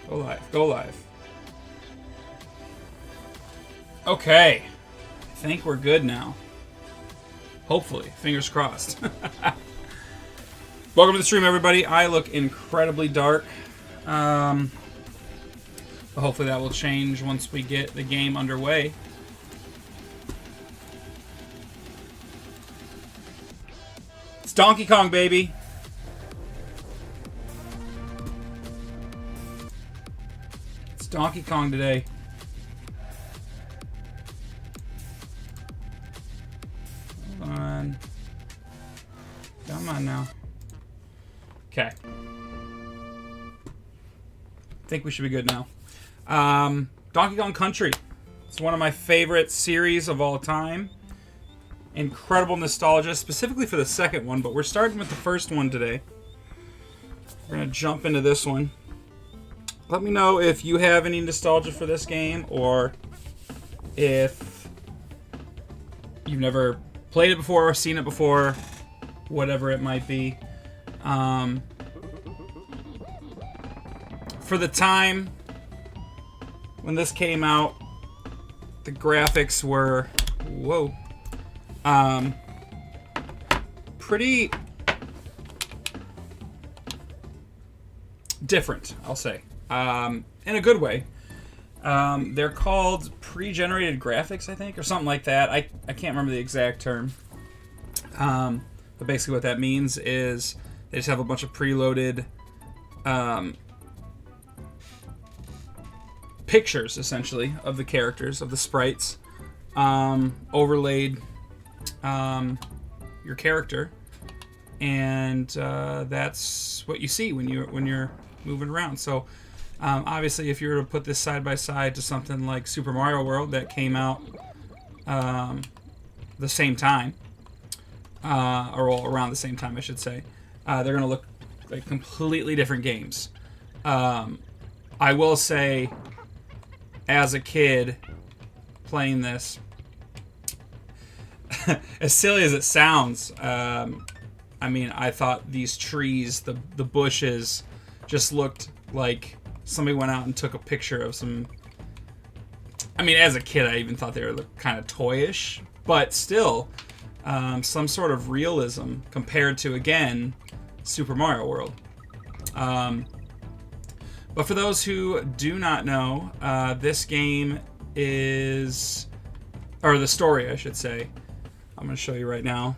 Go live. Go live. Okay. I think we're good now. Hopefully. Fingers crossed. Welcome to the stream, everybody. I look incredibly dark. But hopefully that will change once we get the game underway. It's Donkey Kong, baby. It's Donkey Kong today. Hold on. Come on now. Okay. I think we should be good now. Donkey Kong Country. It's one of my favorite series of all time. Incredible nostalgia, specifically for the second one, but we're starting with the first one today. We're going to jump into this one. Let me know if you have any nostalgia for this game, or if you've never played it before or seen it before, whatever it might be. For the time when this came out, the graphics were, whoa, pretty different, I'll say, in a good way. They're called pre-generated graphics, I think, or something like that. I can't remember the exact term. But basically what that means is they just have a bunch of preloaded pictures, essentially, of the characters, of the sprites, overlaid your character, and that's what you see when you're moving around. So obviously, if you were to put this side by side to something like Super Mario World that came out the same time, or well, around the same time, I should say, they're going to look like completely different games. I will say, as a kid playing this, as silly as it sounds, I mean, I thought these trees, the bushes, just looked like somebody went out and took a picture of some... I mean, as a kid, I even thought they were kind of toyish, but still, some sort of realism compared to, again, Super Mario World. But for those who do not know, this game is... or the story, I should say. I'm going to show you right now.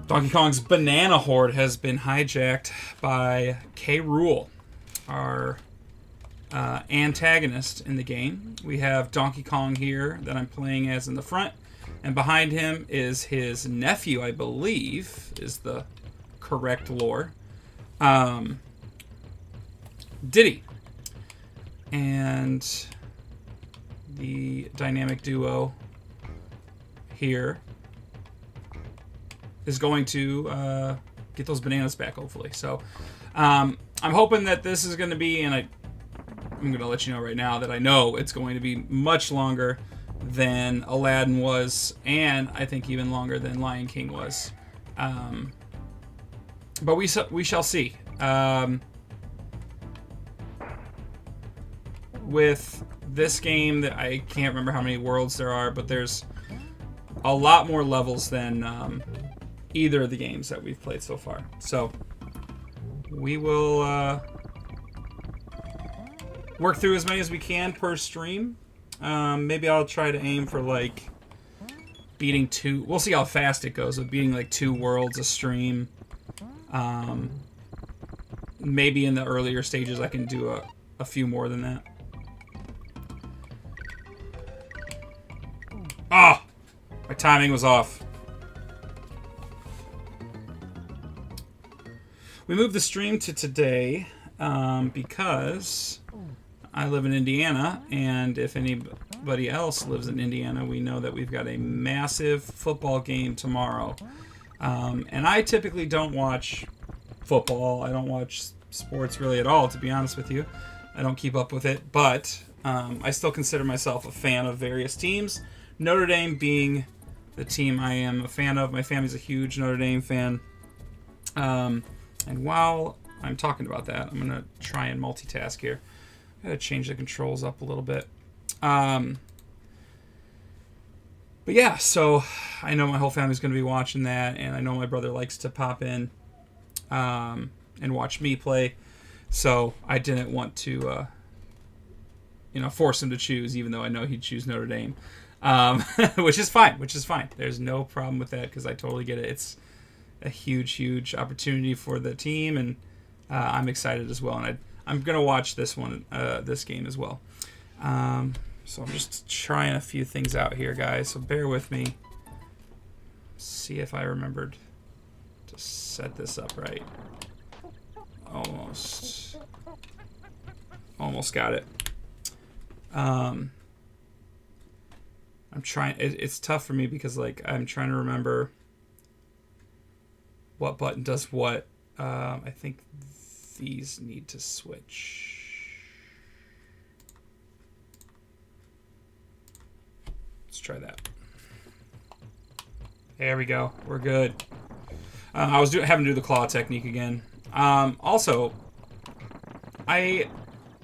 Donkey Kong's banana horde has been hijacked by K. Rool, our antagonist in the game. We have Donkey Kong here that I'm playing as in the front, and behind him is his nephew, I believe, is the correct lore. Diddy. And the dynamic duo here is going to get those bananas back, hopefully. So I'm hoping that this is going to be, and I'm going to let you know right now that I know it's going to be much longer than Aladdin was, and I think even longer than Lion King was. But we shall see. With this game, that I can't remember how many worlds there are, but there's a lot more levels than either of the games that we've played so far. So we will work through as many as we can per stream. Maybe I'll try to aim for like beating 2. We'll see how fast it goes with beating like 2 worlds a stream. Maybe in the earlier stages I can do a few more than that. Ah! My timing was off. We moved the stream to today because I live in Indiana, and if anybody else lives in Indiana, we know that we've got a massive football game tomorrow. And I typically don't watch football. I don't watch sports really at all, to be honest with you. I don't keep up with it, but I still consider myself a fan of various teams. Notre Dame being the team I am a fan of. My family's a huge Notre Dame fan. And while I'm talking about that, I'm going to try and multitask here. I'm going to change the controls up a little bit. But yeah, so I know my whole family's going to be watching that, and I know my brother likes to pop in and watch me play. So I didn't want to, force him to choose, even though I know he'd choose Notre Dame, which is fine. There's no problem with that because I totally get it. It's a huge opportunity for the team, and I'm excited as well. And I'm gonna watch this game as well. So I'm just trying a few things out here, guys. So bear with me. See if I remembered to set this up right. Almost got it. I'm trying. It's tough for me because I'm trying to remember what button does what. I think these need to switch. Let's try that. There we go. We're good. I was having to do the claw technique again. Also, I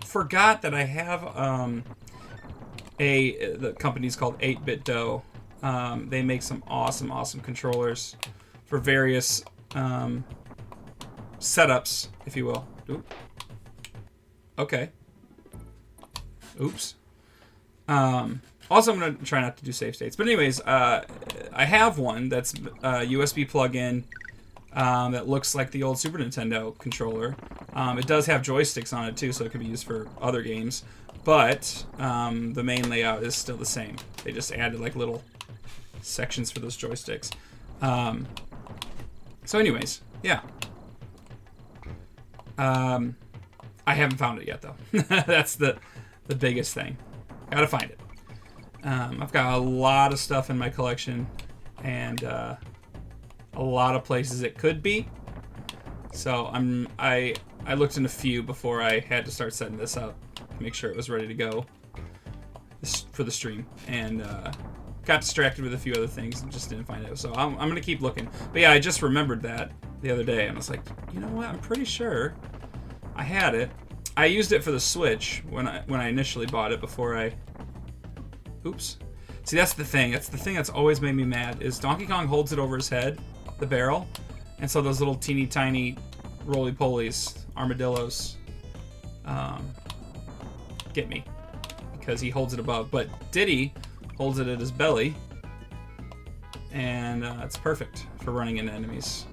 forgot that I have the company's called 8-Bit Dough. They make some awesome controllers for various setups, if you will. Oop. Okay. Oops. Also, I'm going to try not to do save states. But anyways, I have one that's a USB plug-in that looks like the old Super Nintendo controller. It does have joysticks on it, too, so it can be used for other games. But the main layout is still the same. They just added, little sections for those joysticks. So anyways, yeah. I haven't found it yet, though. That's the biggest thing. Gotta find it. I've got a lot of stuff in my collection, and a lot of places it could be. So I looked in a few before I had to start setting this up to make sure it was ready to go for the stream, and got distracted with a few other things and just didn't find it. So I'm gonna keep looking. But yeah, I just remembered that the other day, and I was like, you know what? I'm pretty sure I had it. I used it for the Switch when I initially bought it before I. Oops. See, that's the thing. That's the thing that's always made me mad is Donkey Kong holds it over his head, the barrel, and so those little teeny tiny roly-polies, armadillos, get me because he holds it above. But Diddy holds it at his belly, and it's perfect for running into enemies.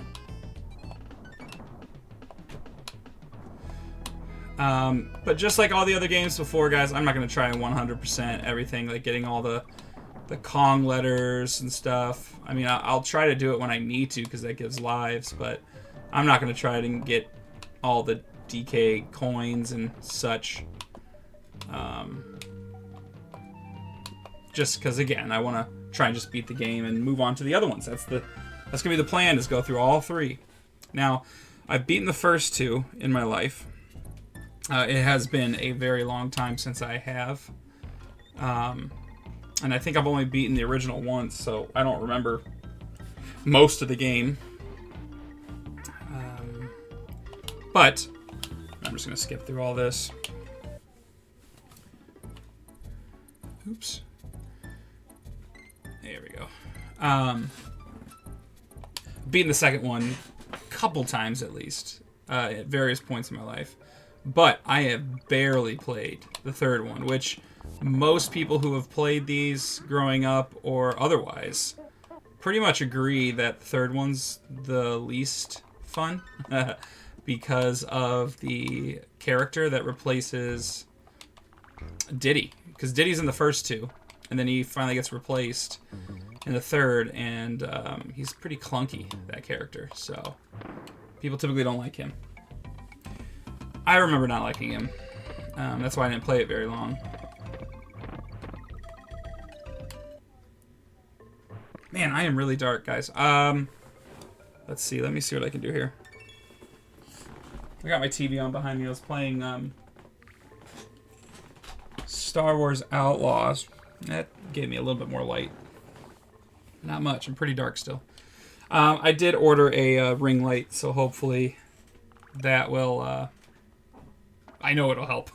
But just like all the other games before, guys, I'm not going to try and 100% everything, like getting all the Kong letters and stuff. I mean, I'll try to do it when I need to because that gives lives, but I'm not going to try to get all the DK coins and such. Just because, again, I want to try and just beat the game and move on to the other ones. That's going to be the plan, is go through all three. Now, I've beaten the first two in my life. It has been a very long time since I have. And I think I've only beaten the original once, so I don't remember most of the game. But I'm just going to skip through all this. Oops. There we go. Beaten the second one a couple times at least, at various points in my life. But I have barely played the third one, which most people who have played these growing up or otherwise pretty much agree that the third one's the least fun because of the character that replaces Diddy. Because Diddy's in the first two, and then he finally gets replaced in the third, and he's pretty clunky, that character. So people typically don't like him. I remember not liking him. That's why I didn't play it very long. Man, I am really dark, guys. Let's see. Let me see what I can do here. I got my TV on behind me. I was playing Star Wars Outlaws. That gave me a little bit more light. Not much. I'm pretty dark still. I did order a ring light, so hopefully that will. I know it'll help.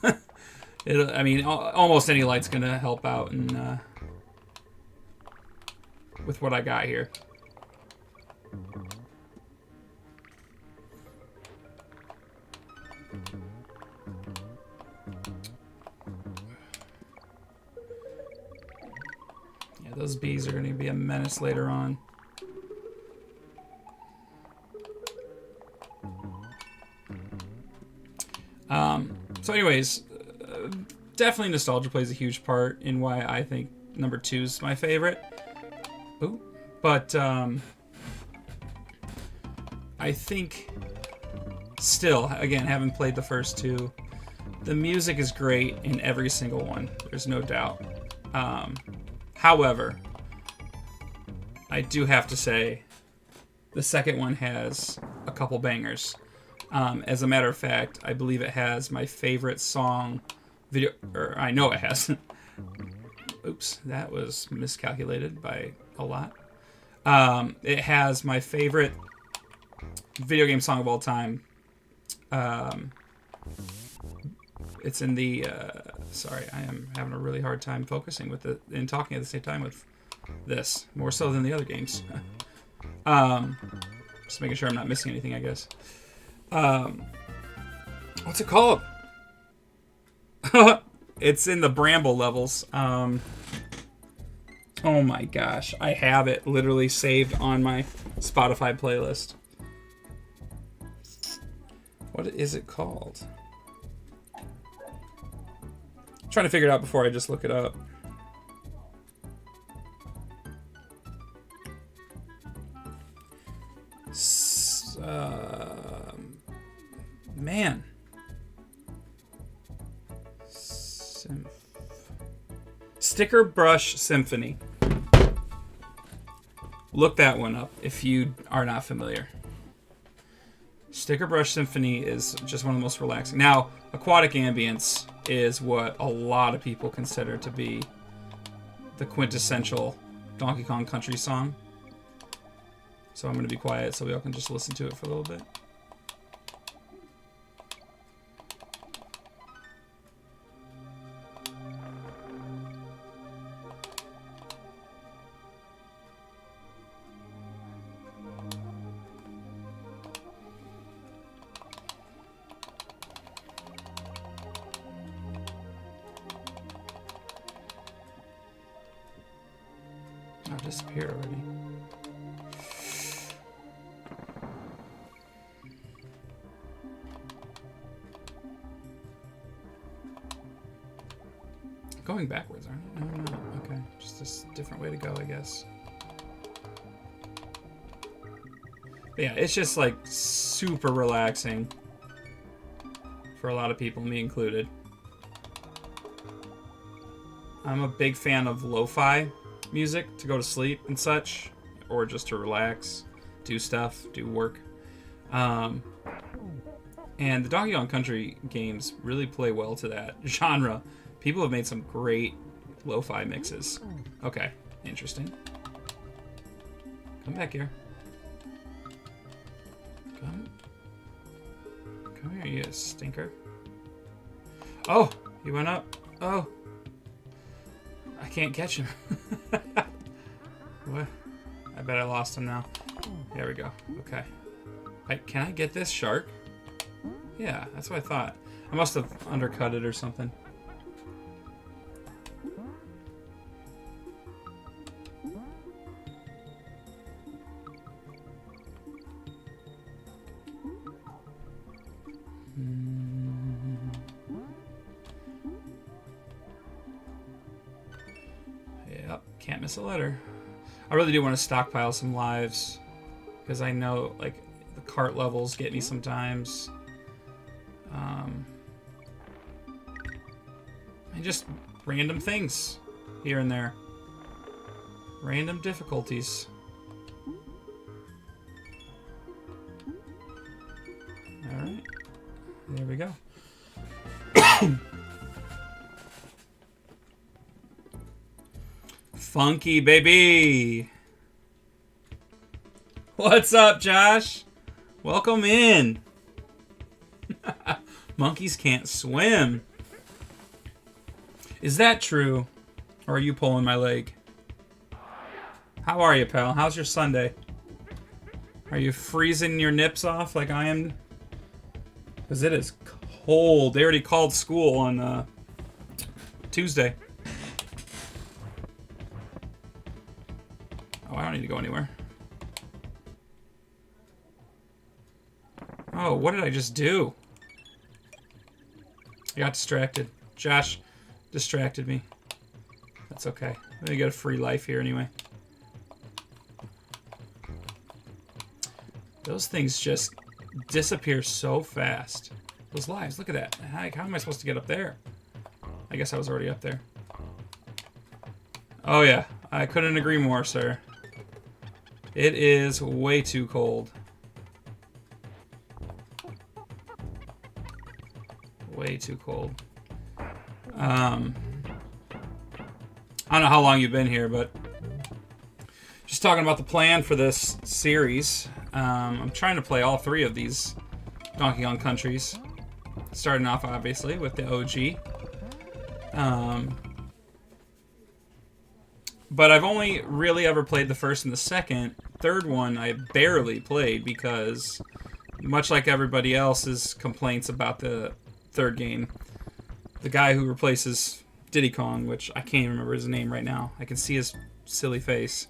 I mean, almost any light's gonna help out, and with what I got here. Yeah, those bees are gonna be a menace later on. So anyways, definitely nostalgia plays a huge part in why I think number 2 is my favorite. Ooh. But I think still, again, having played the first 2, the music is great in every single one. There's no doubt. However, I do have to say the second one has a couple bangers. As a matter of fact, I believe it has my favorite song video, or I know it has. Oops, that was miscalculated by a lot. It has my favorite video game song of all time. It's in the, sorry, I am having a really hard time focusing with it and talking at the same time with this, more so than the other games. Just making sure I'm not missing anything, I guess. What's it called? It's in the Bramble levels. Oh my gosh. I have it literally saved on my Spotify playlist. What is it called? I'm trying to figure it out before I just look it up. Man. Sticker Brush Symphony. Look that one up if you are not familiar. Sticker Brush Symphony is just one of the most relaxing. Now, Aquatic Ambience is what a lot of people consider to be the quintessential Donkey Kong Country song. So I'm going to be quiet so we all can just listen to it for a little bit. Oh, it disappeared already. Going backwards, aren't I? No, no. Okay, just a different way to go, I guess. But yeah, it's just like super relaxing for a lot of people, me included. I'm a big fan of lo-fi music to go to sleep and such, or just to relax, do stuff, do work. And the Donkey Kong Country games really play well to that genre. People have made some great lo-fi mixes. Okay, interesting. Come back here. Come here, you stinker. Oh, he went up. Oh. I can't catch him. What? I bet I lost him now. There we go. Okay. Can I get this shark? Yeah, that's what I thought. I must have undercut it or something. Yep, can't miss a letter. I really do want to stockpile some lives because I know, like, the cart levels get me sometimes. And just random things here and there. Random difficulties. Alright. There we go. Funky, baby! What's up, Josh? Welcome in. Monkeys can't swim. Is that true? Or are you pulling my leg? How are you, pal? How's your Sunday? Are you freezing your nips off like I am? Because it is cold. They already called school on Tuesday. Oh, I don't need to go anywhere. Oh, what did I just do? I got distracted. Josh distracted me. That's okay. Let me get a free life here anyway. Those things just disappear so fast. Those lives, look at that. How am I supposed to get up there? I guess I was already up there. Oh yeah, I couldn't agree more, sir. It is way too cold. Way too cold. I don't know how long you've been here, but just talking about the plan for this series. I'm trying to play all three of these Donkey Kong Countries. Starting off, obviously, with the OG. But I've only really ever played the first and the second. Third one, I barely played because, much like everybody else's complaints about the third game, the guy who replaces Diddy Kong, which I can't even remember his name right now. I can see his silly face.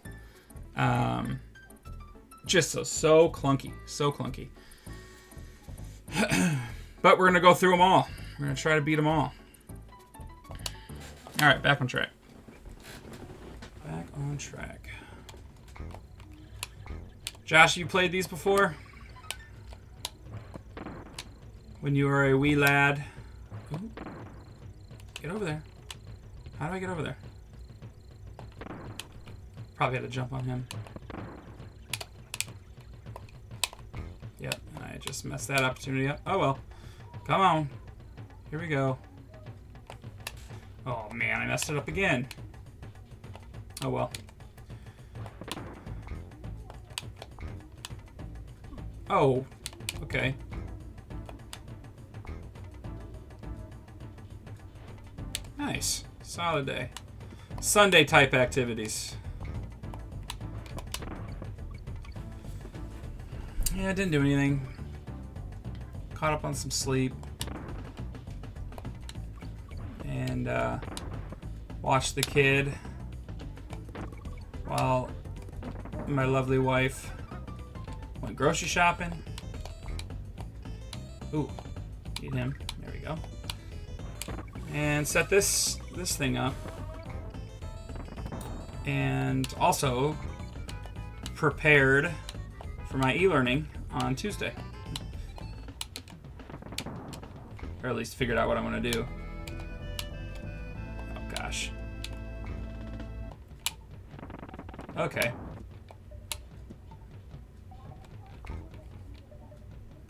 Just so clunky. So clunky. But we're going to go through them all. We're going to try to beat them all. Alright, back on track. Back on track. Josh, you played these before? When you were a wee lad? Ooh. Get over there. How do I get over there? Probably had to jump on him. Yep, and I just messed that opportunity up. Oh well. Come on. Here we go. Oh man, I messed it up again. Oh well. Oh, okay. Nice. Solid day. Sunday type activities. Yeah, I didn't do anything. Caught up on some sleep. And watched the kid while my lovely wife went grocery shopping. Ooh, need him. There we go. And set this thing up. And also prepared for my e-learning on Tuesday. Or at least figured out what I'm going to do. Oh, gosh. Okay.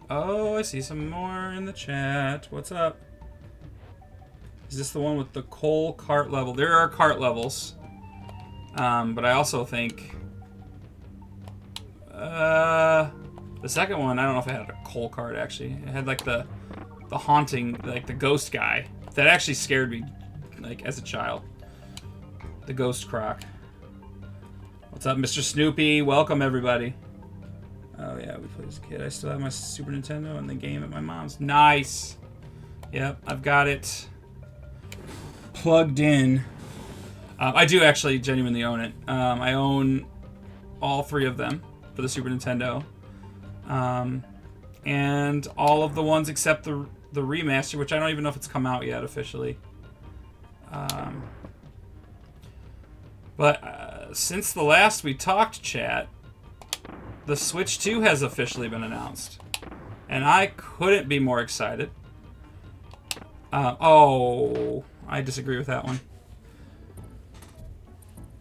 Oh, I see some more in the chat. What's up? Is this the one with the coal cart level? There are cart levels. But I also think... the second one, I don't know if it had a coal cart, actually. It had, like, the haunting, like, the ghost guy. That actually scared me, like, as a child. The ghost croc. What's up, Mr. Snoopy? Welcome, everybody. Oh, yeah, we played as a kid. I still have my Super Nintendo and the game at my mom's. Nice! Yep, I've got it plugged in. I do actually genuinely own it. I own all three of them for the Super Nintendo. And all of the ones except the remaster, which I don't even know if it's come out yet officially. But since the last we talked, chat, the Switch 2 has officially been announced. And I couldn't be more excited. Oh, I disagree with that one.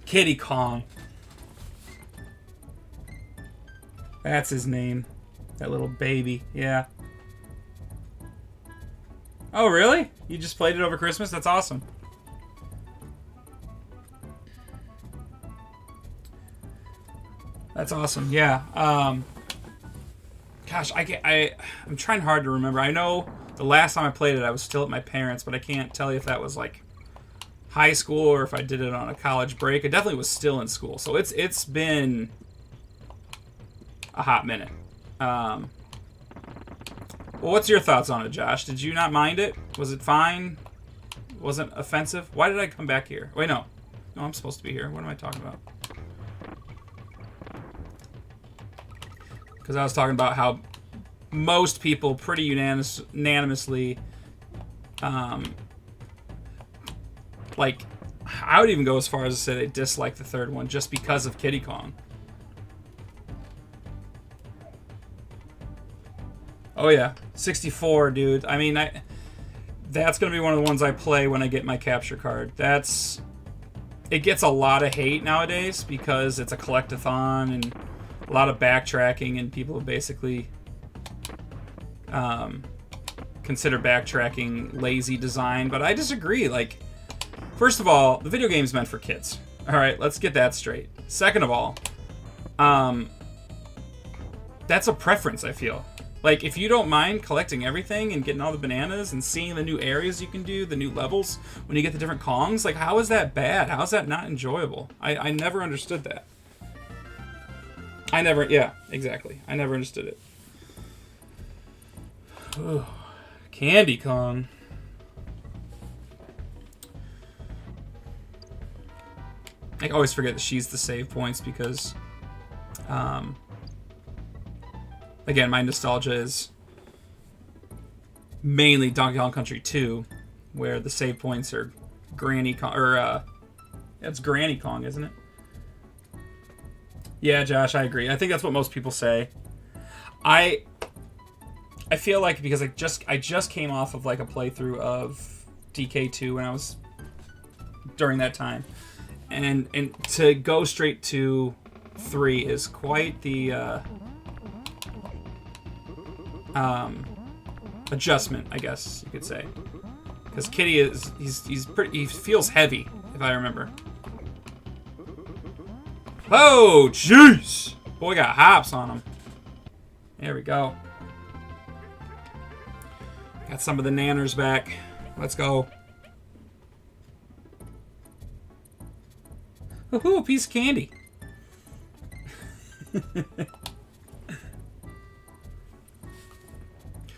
Kiddy Kong. That's his name. That little baby. Yeah. Oh, really? You just played it over Christmas? That's awesome. That's awesome. Yeah. Gosh, I'm trying hard to remember. I know the last time I played it, I was still at my parents', but I can't tell you if that was like high school or if I did it on a college break. I definitely was still in school, so it's been a hot minute. Well, what's your thoughts on it, Josh? Did you not mind it? Was it fine? Wasn't offensive? Why did I come back here? Wait, no. No, I'm supposed to be here. What am I talking about? Because I was talking about how most people pretty unanimously, like, I would even go as far as to say they dislike the third one just because of Kiddy Kong. Oh yeah, 64, dude. I mean, that's gonna be one of the ones I play when I get my capture card. It gets a lot of hate nowadays because it's a collectathon and a lot of backtracking, and people have basically consider backtracking lazy design. But I disagree. Like, first of all, the video game's meant for kids. All right, let's get that straight. Second of all, that's a preference, I feel. Like, if you don't mind collecting everything and getting all the bananas and seeing the new areas you can do, the new levels, when you get the different Kongs, like, how is that bad? How is that not enjoyable? I never understood that. Yeah, exactly. I never understood it. Ugh. Candy Kong. I always forget that she's the save points because, again, my nostalgia is mainly Donkey Kong Country 2, where the save points are Granny Kong, or it's Granny Kong, isn't it? Yeah, Josh, I agree. I think that's what most people say. I feel like because I just came off of like a playthrough of DK2 when I was during that time, and to go straight to 3 is quite the adjustment, I guess you could say, because Kitty he feels heavy, if I remember. Oh, jeez! Boy got hops on him. There we go. Got some of the nanners back. Let's go. Woohoo, a piece of candy.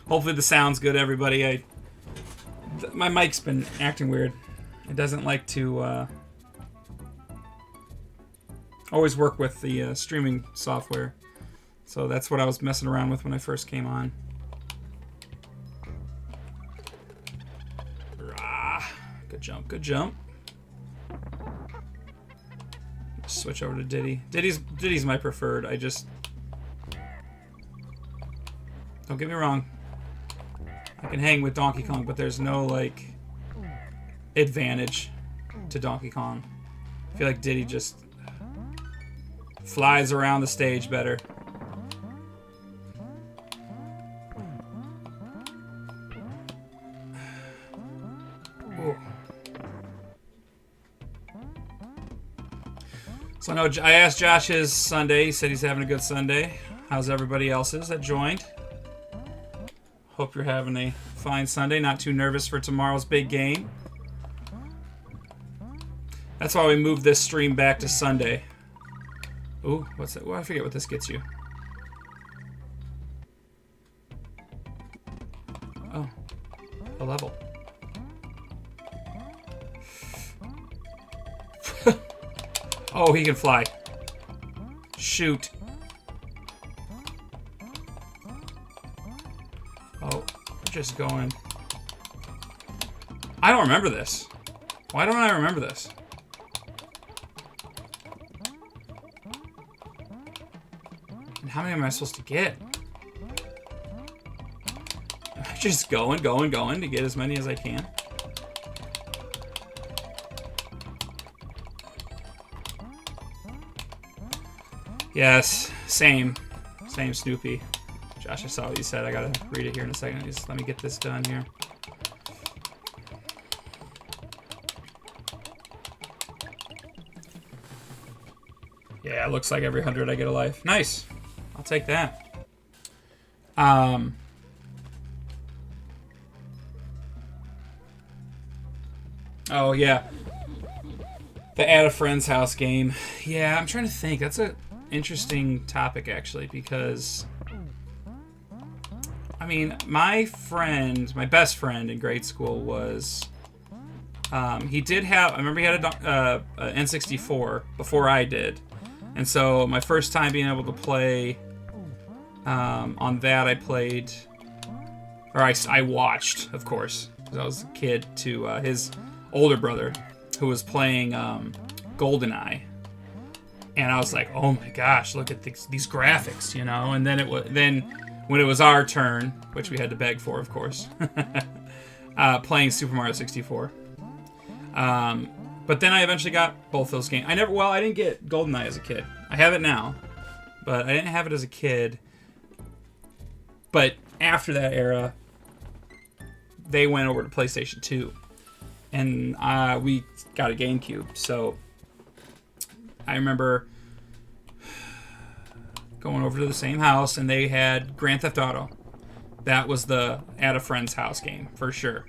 Hopefully the sound's good, everybody. My mic's been acting weird. It doesn't like to always work with the streaming software. So that's what I was messing around with when I first came on. Good jump, good jump. Switch over to Diddy. Diddy's my preferred. I just... Don't get me wrong. I can hang with Donkey Kong, but there's no, like, advantage to Donkey Kong. I feel like Diddy just flies around the stage better. Ooh. So I asked Josh his Sunday. He said he's having a good Sunday. How's everybody else's that joined? Hope you're having a fine Sunday. Not too nervous for tomorrow's big game. That's why we moved this stream back to Sunday. Ooh, what's that? Well, I forget what this gets you. Oh, a level. Oh, he can fly. Shoot. Oh, we're just going. I don't remember this. Why don't I remember this? And how many am I supposed to get? Just going to get as many as I can. Yes, same Snoopy. Josh, I saw what you said. I gotta read it here in a second. Just let me get this done here. Yeah, it looks like every 100 I get a life. Nice. I'll take that. Oh, yeah. The at a friend's house game. Yeah, I'm trying to think. That's an interesting topic, actually, because... I mean, my best friend in grade school was... he did have... I remember he had a N64 before I did. And so my first time being able to play on that, I played... Or I watched, of course, because I was a kid, to his older brother, who was playing GoldenEye. And I was like, oh my gosh, look at these graphics, you know? And then when it was our turn, which we had to beg for, of course, playing Super Mario 64. But then I eventually got both those games. I didn't get GoldenEye as a kid. I have it now, but I didn't have it as a kid. But after that era, they went over to PlayStation 2. And we got a GameCube, so I remember going over to the same house, and they had Grand Theft Auto. That was the at a friend's house game, for sure.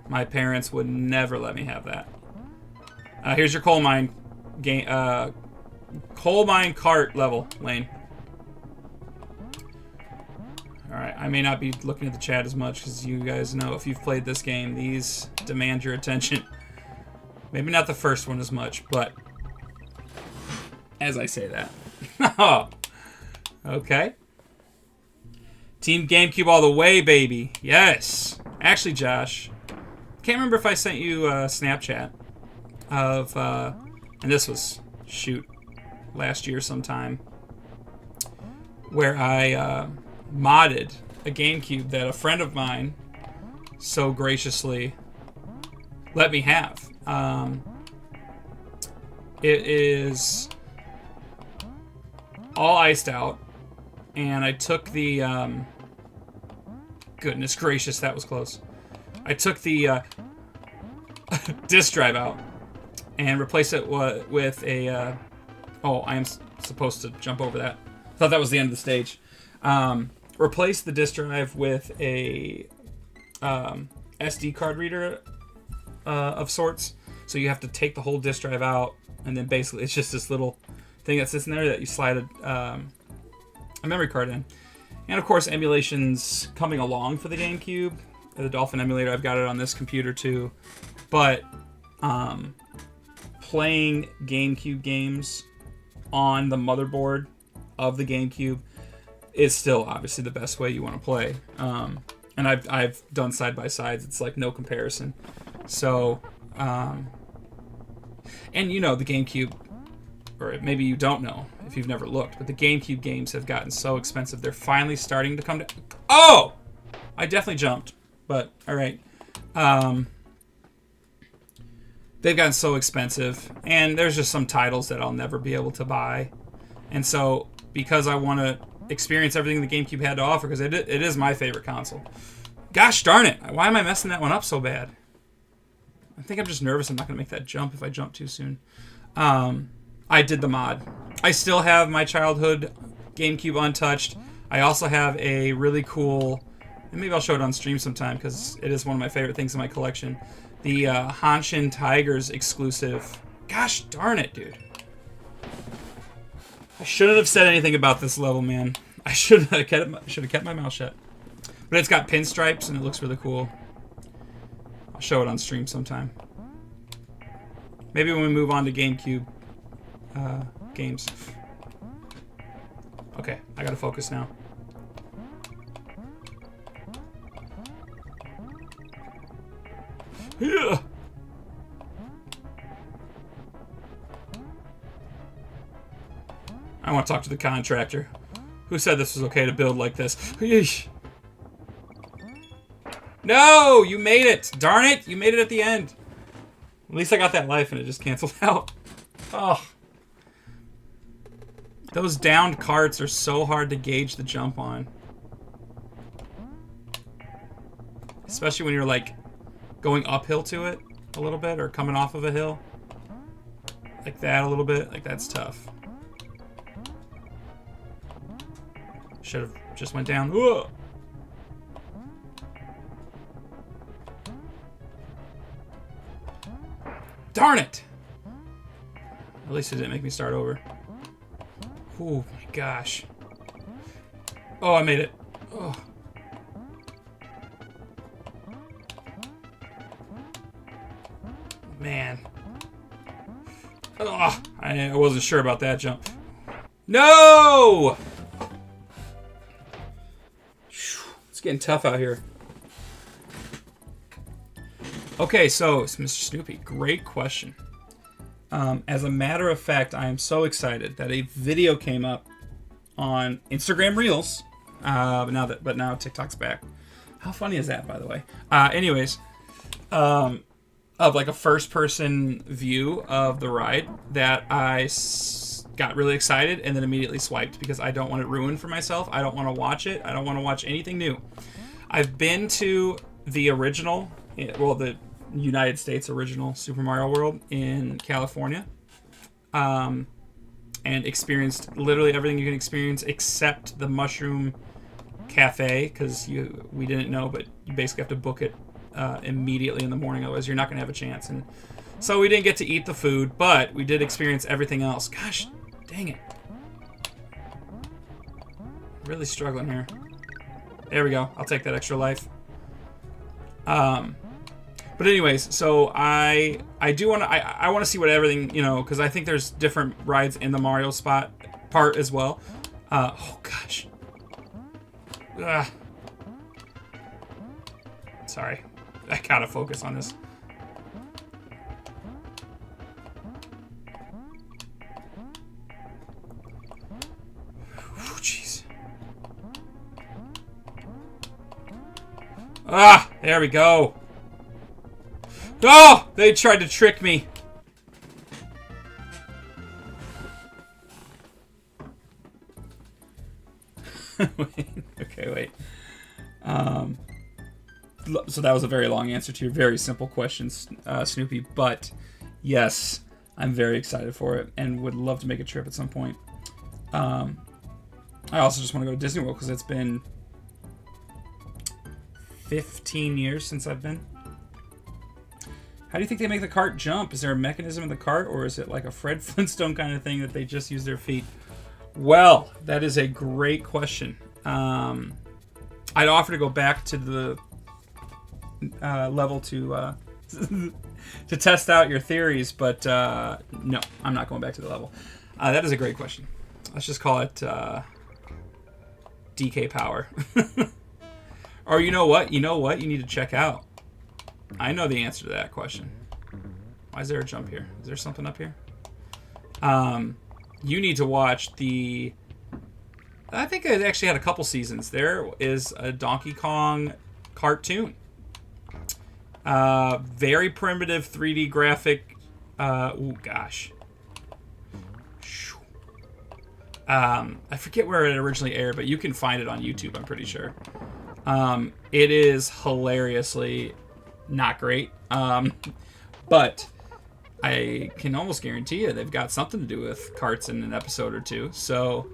My parents would never let me have that. Here's your coal mine game, coal mine cart level, Lane. Alright, I may not be looking at the chat as much, because you guys know if you've played this game, these demand your attention. Maybe not the first one as much, but as I say that. Okay. Team GameCube all the way, baby. Yes. Actually, Josh, can't remember if I sent you a Snapchat of, and this was, shoot, last year sometime, where I modded a GameCube that a friend of mine so graciously let me have. It is all iced out, and I took the goodness gracious, that was close. I took the disk drive out and replaced it with a oh, I am supposed to jump over that. I thought that was the end of the stage. Replaced the disk drive with a SD card reader of sorts. So you have to take the whole disk drive out, and then basically it's just this little thing that sits in there that you slide a memory card in. And of course, emulation's coming along for the GameCube. The Dolphin emulator, I've got it on this computer too. But playing GameCube games on the motherboard of the GameCube is still obviously the best way you want to play. And I've done side-by-sides. It's like no comparison. So, and you know, the GameCube, or maybe you don't know if you've never looked, but the GameCube games have gotten so expensive. They're finally starting to come to... Oh! I definitely jumped, but all right. They've gotten so expensive, and there's just some titles that I'll never be able to buy. And so, because I want to experience everything the GameCube had to offer, because it is my favorite console. Gosh darn it! Why am I messing that one up so bad? I think I'm just nervous I'm not going to make that jump if I jump too soon. I did the mod. I still have my childhood GameCube untouched. I also have a really cool, and maybe I'll show it on stream sometime because it is one of my favorite things in my collection. The Hanshin Tigers exclusive. Gosh darn it, dude. I shouldn't have said anything about this level, man. I should have kept my mouth shut. But it's got pinstripes and it looks really cool. I'll show it on stream sometime. Maybe when we move on to GameCube games. Okay, I gotta focus now. Yeah. I want to talk to the contractor. Who said this was okay to build like this? Yeesh. No! You made it! Darn it! You made it at the end. At least I got that life and it just canceled out. Oh. Those downed carts are so hard to gauge the jump on. Especially when you're like going uphill to it a little bit or coming off of a hill. Like that a little bit. Like that's tough. Should have just went down. Whoa. Darn it! At least it didn't make me start over. Oh my gosh. Oh, I made it. Oh. Man. Oh, I wasn't sure about that jump. No! It's getting tough out here. Okay, so, Mr. Snoopy, great question. As a matter of fact, I am so excited that a video came up on Instagram Reels, but now TikTok's back. How funny is that, by the way? Anyways, of like a first-person view of the ride that I got really excited and then immediately swiped because I don't want it ruined for myself. I don't want to watch it. I don't want to watch anything new. I've been to the original, well, the United States original Super Mario World in California, and experienced literally everything you can experience except the Mushroom Cafe, because we didn't know, but you basically have to book it immediately in the morning, otherwise you're not going to have a chance. And so we didn't get to eat the food, but we did experience everything else. Gosh, dang it. Really struggling here. There we go. I'll take that extra life. But anyways, so I do want to I want to see what everything, you know, because I think there's different rides in the Mario part as well. Oh gosh. Ugh. Sorry, I gotta focus on this. Jeez. Ah, there we go. Oh, they tried to trick me. Wait. So that was a very long answer to your very simple questions, Snoopy. But yes, I'm very excited for it and would love to make a trip at some point. I also just want to go to Disney World because it's been 15 years since I've been. How do you think they make the cart jump? Is there a mechanism in the cart, or is it like a Fred Flintstone kind of thing that they just use their feet? Well, that is a great question. I'd offer to go back to the level to to test out your theories, but no, I'm not going back to the level. That is a great question. Let's just call it DK Power. Or you know what? You need to check out. I know the answer to that question. Why is there a jump here? Is there something up here? You need to watch the... I think it actually had a couple seasons. There is a Donkey Kong cartoon. Very primitive 3D graphic. Oh gosh. I forget where it originally aired, but you can find it on YouTube, I'm pretty sure. It is hilariously not great. But I can almost guarantee you they've got something to do with carts in an episode or two. So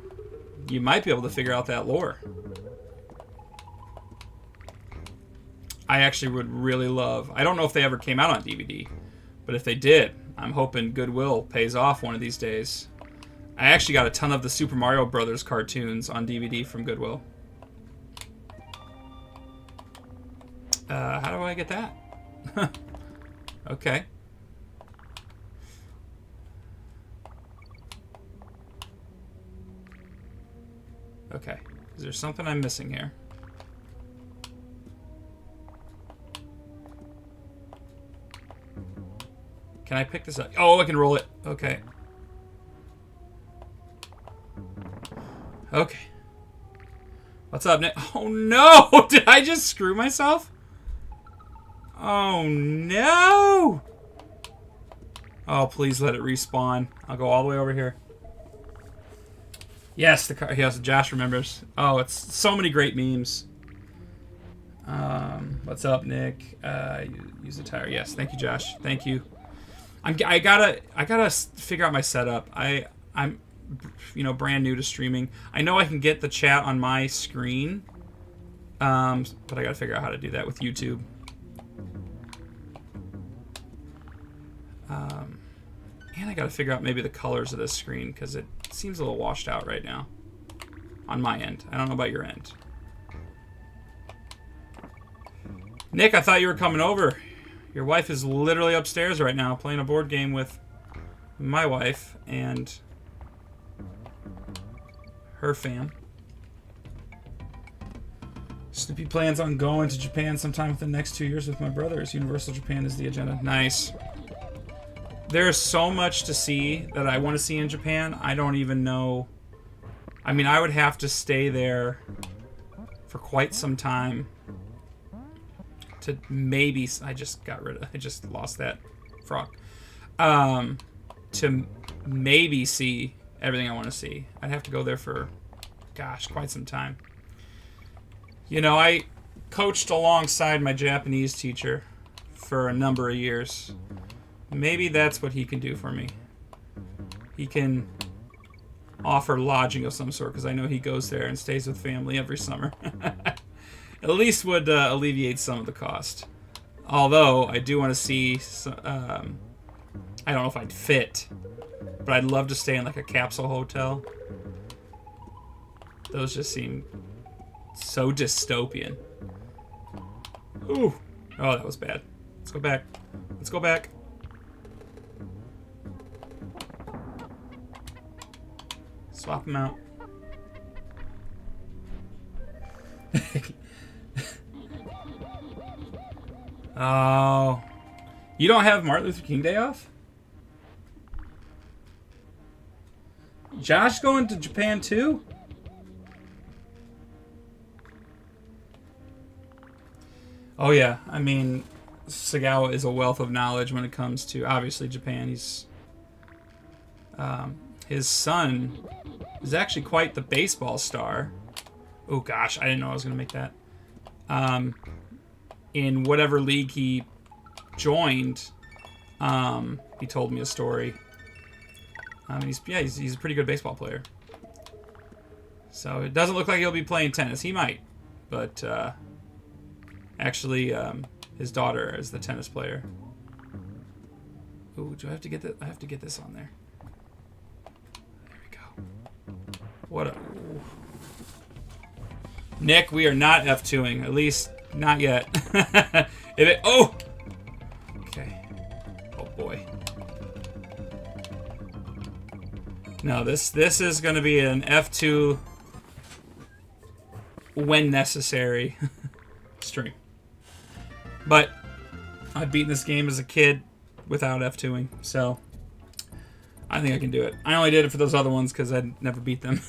you might be able to figure out that lore. I actually would really love... I don't know if they ever came out on DVD, but if they did, I'm hoping Goodwill pays off one of these days. I actually got a ton of the Super Mario Brothers cartoons on DVD from Goodwill. How do I get that? Okay. Okay. Is there something I'm missing here? Can I pick this up? Oh, I can roll it. Okay. Okay. What's up, Nick? Oh, no! Did I just screw myself? Oh, no! Oh, please let it respawn. I'll go all the way over here. Yes, the car. Yes, Josh remembers. Oh, it's so many great memes. What's up, Nick? Use the tire. Yes, thank you, Josh. Thank you. I gotta figure out my setup. I'm you know, brand new to streaming. I know I can get the chat on my screen, but I gotta figure out how to do that with YouTube. And I gotta figure out maybe the colors of this screen, because it seems a little washed out right now on my end. I don't know about your end. Nick, I thought you were coming over. Your wife is literally upstairs right now playing a board game with my wife and her fam. Snoopy plans on going to Japan sometime within the next 2 years with my brothers. Universal Japan is the agenda. Nice. There's so much to see that I want to see in Japan. I don't even know. I mean, I would have to stay there for quite some time to maybe. I just lost that frog. To maybe see everything I want to see. I'd have to go there for, gosh, quite some time. You know, I coached alongside my Japanese teacher for a number of years. Maybe that's what he can do for me. He can offer lodging of some sort, because I know he goes there and stays with family every summer. At least would alleviate some of the cost. Although, I do want to see... I don't know if I'd fit, but I'd love to stay in like a capsule hotel. Those just seem so dystopian. Ooh. Oh, that was bad. Let's go back. Let's go back. Swap them out. Oh. You don't have Martin Luther King Day off? Josh going to Japan too? Oh yeah, I mean, Sagawa is a wealth of knowledge when it comes to, obviously, Japan. He's... his son is actually quite the baseball star. Oh gosh, I didn't know I was going to make that. In whatever league he joined, he told me a story. He's a pretty good baseball player. So it doesn't look like he'll be playing tennis. He might, but actually, his daughter is the tennis player. Ooh, do I have to get that? I have to get this on there. There we go. What a... Ooh. Nick, we are not F2ing. At least, not yet. If it... Oh! Okay. Oh, boy. No, this is going to be an F2 when necessary stream. But I've beaten this game as a kid without F2ing, so I think I can do it. I only did it for those other ones because I'd never beat them.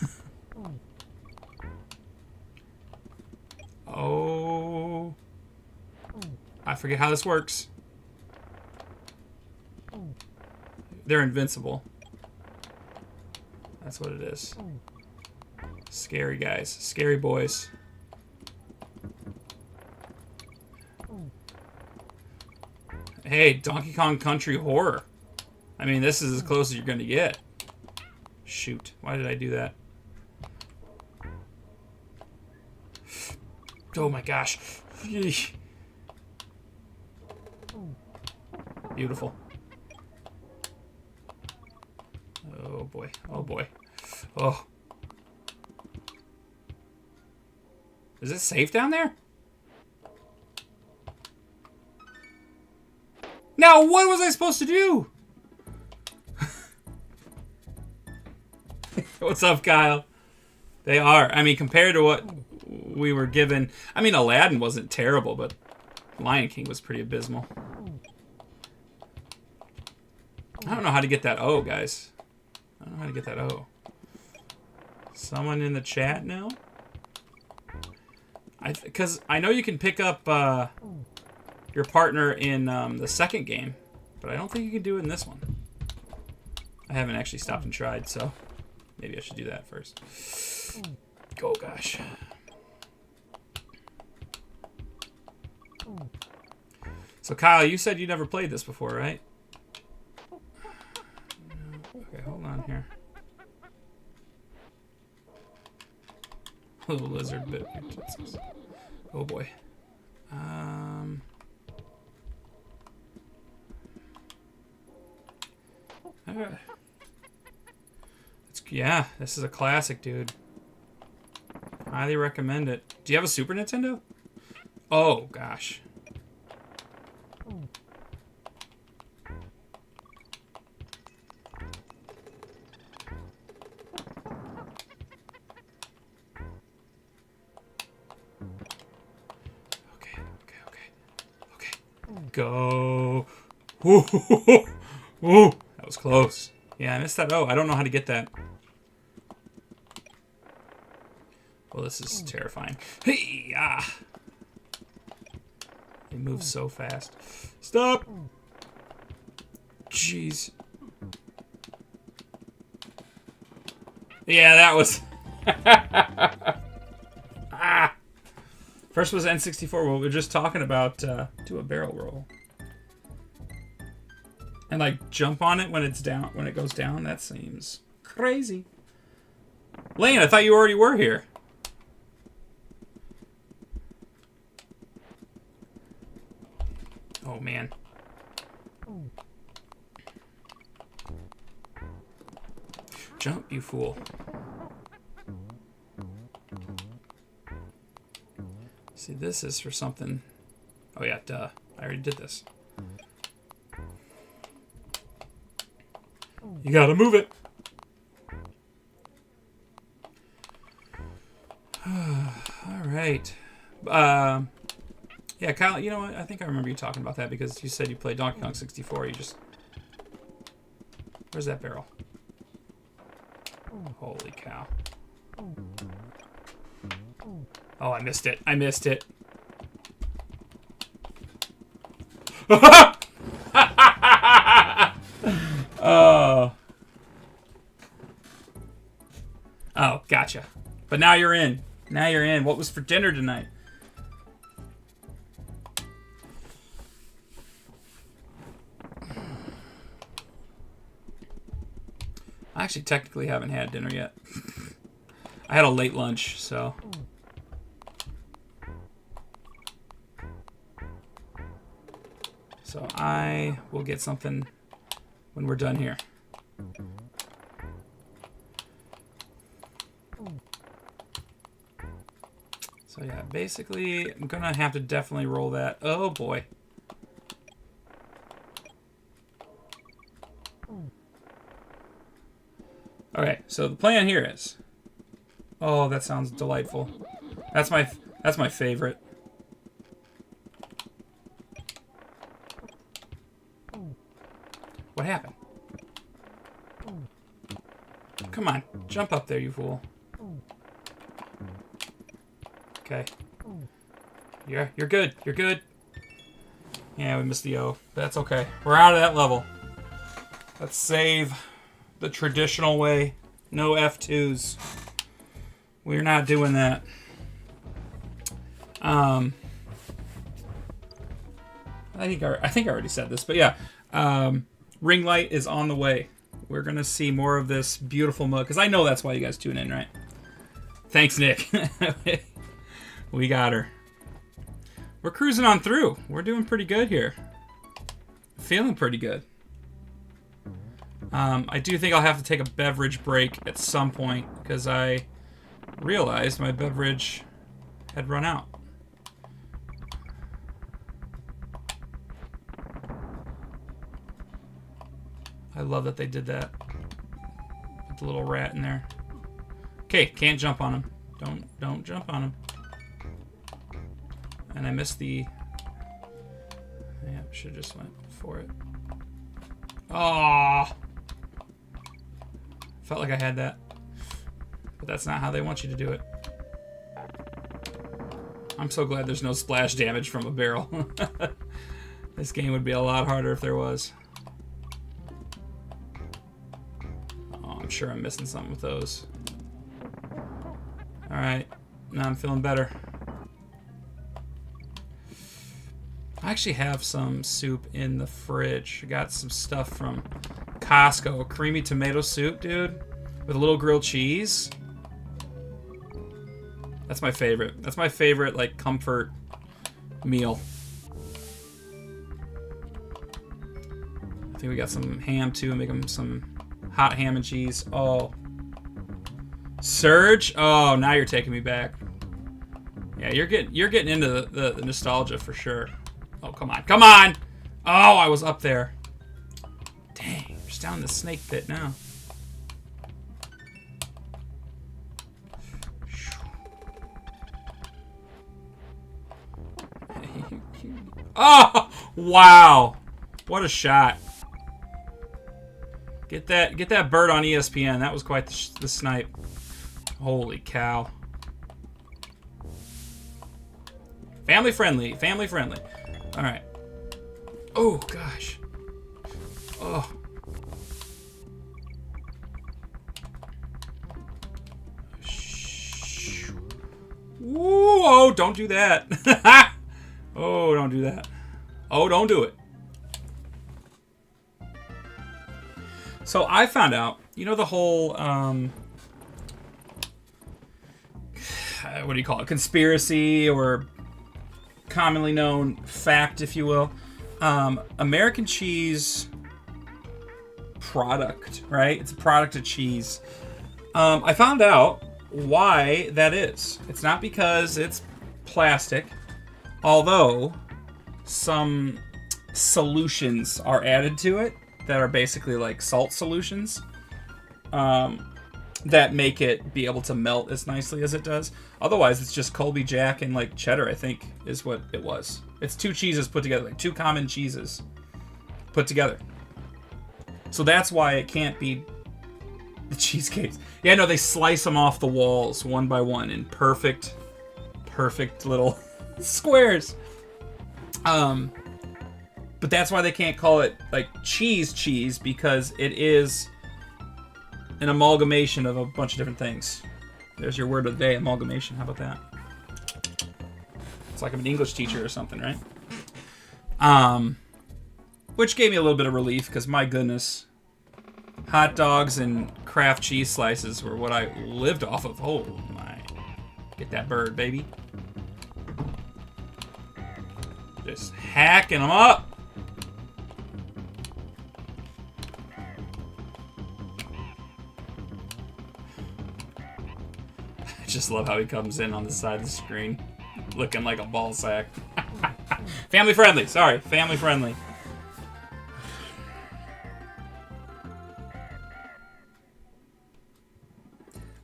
Oh. I forget how this works. They're invincible. That's what it is. Scary guys. Scary boys. Hey, Donkey Kong Country Horror. I mean, this is as close as you're going to get. Shoot. Why did I do that? Oh my gosh. Yeesh. Beautiful. Oh boy. Oh boy. Oh. Is it safe down there? Now, what was I supposed to do? What's up, Kyle? They are. I mean, compared to what we were given... I mean, Aladdin wasn't terrible, but Lion King was pretty abysmal. I don't know how to get that O, guys. I don't know how to get that O. Someone in the chat now? Because I know you can pick up your partner in the second game, but I don't think you can do it in this one. I haven't actually stopped and tried, so maybe I should do that first. Oh, gosh. So, Kyle, you said you never played this before, right? Okay, hold on here. Little lizard bit. Oh boy. Yeah, this is a classic, dude. Highly recommend it. Do you have a Super Nintendo? Oh gosh. Okay. Go. Ooh, that was close. Yeah, I missed that. Oh, I don't know how to get that. Well, this is terrifying. Hey, ah. They move so fast. Stop. Jeez. Yeah, that was... ah. First was N64. Well, we were just talking about do a barrel roll. And like jump on it when it's down, when it goes down. That seems crazy. Lane, I thought you already were here. Oh man. Jump, you fool. See, this is for something. Oh yeah, duh. I already did this. You gotta move it. All right. Yeah, Kyle, you know what? I think I remember you talking about that because you said you played Donkey Kong 64. You just... Where's that barrel? Holy cow. Oh, I missed it. I missed it. Oh. Oh, gotcha. But now you're in. Now you're in. What was for dinner tonight? I actually technically haven't had dinner yet. I had a late lunch, so... So I will get something when we're done here. So yeah, basically, I'm gonna have to definitely roll that. Oh boy. Okay, so the plan here is... Oh, that sounds delightful. That's my favorite. What happened? Come on, jump up there, you fool. Okay. You're good. You're good. Yeah, we missed the O. But that's okay. We're out of that level. Let's save the traditional way. No F2s. We're not doing that. I think I already said this, but yeah. Ring light is on the way. We're gonna see more of this beautiful mug because I know that's why you guys tune in, right? Thanks, Nick. We got her. We're cruising on through. We're doing pretty good here. Feeling pretty good. I do think I'll have to take a beverage break at some point because I realized my beverage had run out. I love that they did that. Put the little rat in there. Okay, can't jump on him. Don't jump on him. And I missed the... Yeah, should have just went for it. Oh, felt like I had that. But that's not how they want you to do it. I'm so glad there's no splash damage from a barrel. This game would be a lot harder if there was. Oh, I'm sure I'm missing something with those. Alright, now I'm feeling better. I actually have some soup in the fridge. I got some stuff from Costco. Creamy tomato soup, dude. With a little grilled cheese. That's my favorite. That's my favorite, like, comfort meal. I think we got some ham, too. Make them some hot ham and cheese. Oh. Surge? Oh, now you're taking me back. Yeah, you're getting into the nostalgia for sure. Oh, come on. Come on! Oh, I was up there. Dang, you're just down in the snake pit now. Oh, wow. What a shot. Get that bird on ESPN. That was quite the snipe. Holy cow. Family friendly. Family friendly. All right. Oh, gosh. Oh. Whoa, don't do that. Oh, don't do that. Oh, don't do it. So I found out, you know, the whole, what do you call it? Conspiracy, or commonly known fact, if you will. American cheese product, right? It's a product of cheese. I found out why that is. It's not because it's plastic, although some solutions are added to it that are basically like salt solutions that make it be able to melt as nicely as it does. Otherwise, it's just Colby Jack and like cheddar, I think, is what it was. It's two cheeses put together, like two common cheeses put together. So that's why it can't be the cheesecakes. Yeah, no, they slice them off the walls one by one in perfect little squares. But that's why they can't call it like cheese, because it is an amalgamation of a bunch of different things. There's your word of the day, amalgamation. How about that? It's like I'm an English teacher or something, right? Which gave me a little bit of relief, because my goodness, hot dogs and Kraft cheese slices were what I lived off of. Oh my. Get that bird, baby. Just hacking them up. I just love how he comes in on the side of the screen looking like a ball sack. Family friendly. Sorry, family friendly.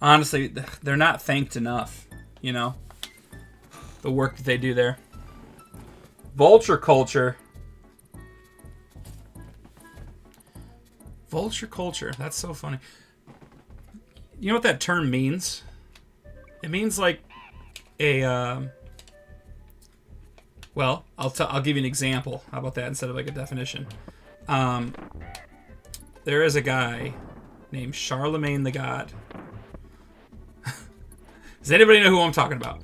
Honestly, they're not thanked enough, you know? The work that they do there. Vulture culture. Vulture culture. That's so funny. You know what that term means? It means like a, well, I'll give you an example. How about that instead of like a definition? There is a guy named Charlemagne the God. Does anybody know who I'm talking about?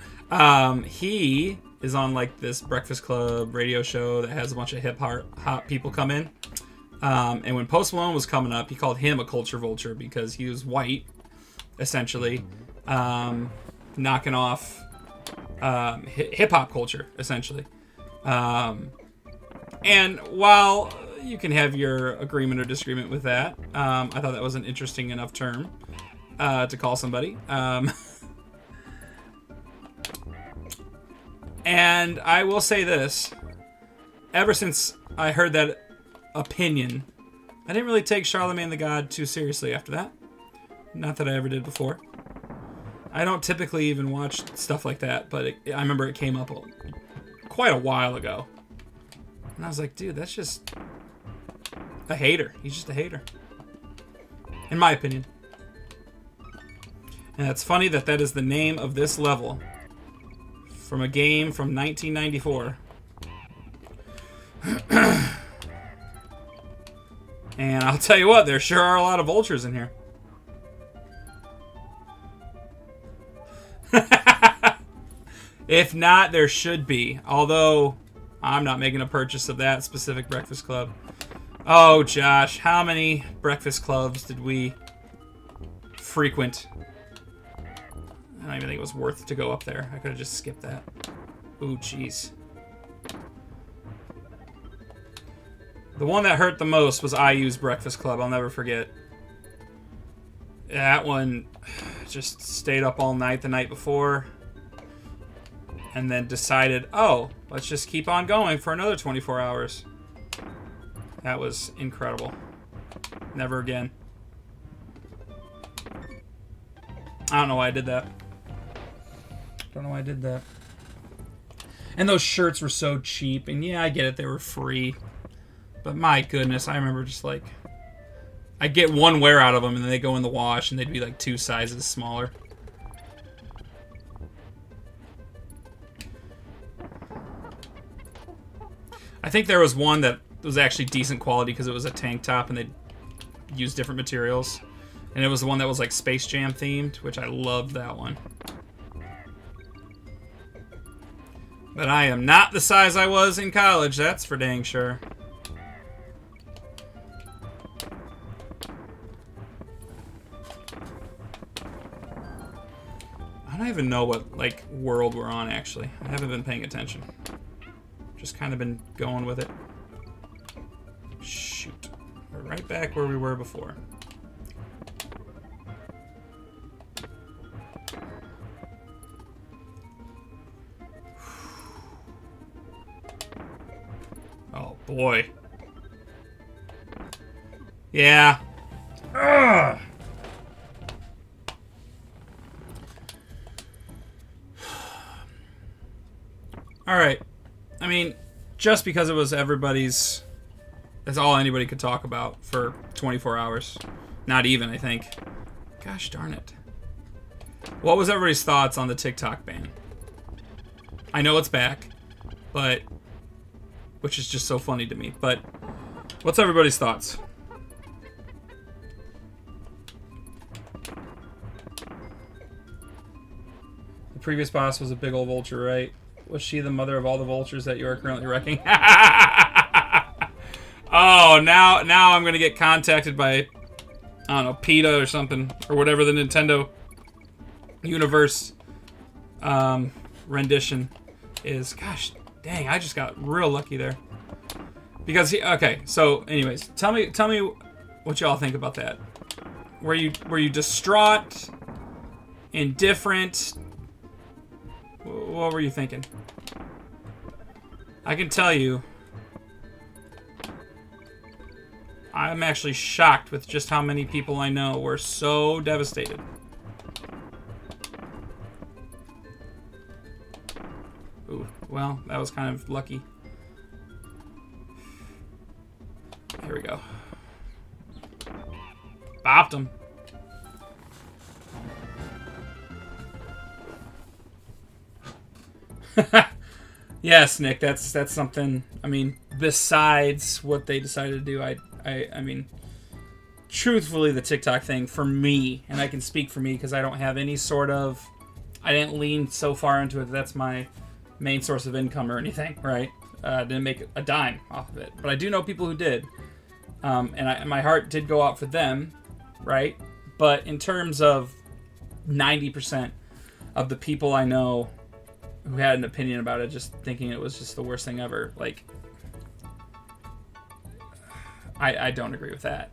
He is on like this Breakfast Club radio show that has a bunch of hip hop people come in. And when Post Malone was coming up, he called him a culture vulture because he was white, essentially, knocking off hip hop culture, essentially. And while you can have your agreement or disagreement with that, I thought that was an interesting enough term to call somebody. And I will say this, ever since I heard that opinion, I didn't really take Charlemagne the God too seriously after that. Not that I ever did before. I don't typically even watch stuff like that, but I remember it came up quite a while ago. And I was like, dude, that's just a hater. He's just a hater. In my opinion. And it's funny that that is the name of this level. From a game from 1994. And I'll tell you what, there sure are a lot of vultures in here. If not, there should be. Although, I'm not making a purchase of that specific Breakfast Club. Oh, Josh, how many Breakfast Clubs did we frequent? I don't even think it was worth to go up there. I could have just skipped that. Ooh, jeez. The one that hurt the most was IU's Breakfast Club. I'll never forget. That one just stayed up all night the night before. And then decided, oh, let's just keep on going for another 24 hours. That was incredible. Never again. I don't know why I did that. Don't know why I did that. And those shirts were so cheap. And yeah, I get it. They were free. But my goodness, I remember just like... I'd get one wear out of them and then they go in the wash and they'd be like 2 sizes smaller. I think there was one that was actually decent quality because it was a tank top and they'd use different materials. And it was the one that was like Space Jam themed, which I loved that one. But I am not the size I was in college, that's for dang sure. I don't even know what, like, world we're on, actually. I haven't been paying attention. Just kind of been going with it. Shoot. We're right back where we were before. Oh, boy. Yeah. Ugh. Alright. I mean, just because it was everybody's... That's all anybody could talk about for 24 hours. Not even, I think. Gosh darn it. What was everybody's thoughts on the TikTok ban? I know it's back, but... Which is just so funny to me. But, what's everybody's thoughts? The previous boss was a big old vulture, right? Was she the mother of all the vultures that you are currently wrecking? Oh, now I'm going to get contacted by, I don't know, PETA or something. Or whatever the Nintendo Universe rendition is. Gosh, dang, I just got real lucky there. Because, okay, so anyways, tell me what y'all think about that. Were you distraught? Indifferent? What were you thinking? I can tell you, I'm actually shocked with just how many people I know were so devastated. Ooh, well, that was kind of lucky. Here we go. Bopped him. Yes, Nick, that's something. I mean, besides what they decided to do, I mean, truthfully, the TikTok thing for me, and I can speak for me because I don't have any sort of, I didn't lean so far into it that that's my main source of income or anything, right? Didn't make a dime off of it, but I do know people who did, and my heart did go out for them, right? But in terms of 90% of the people I know who had an opinion about it, just thinking it was just the worst thing ever, like, I don't agree with that.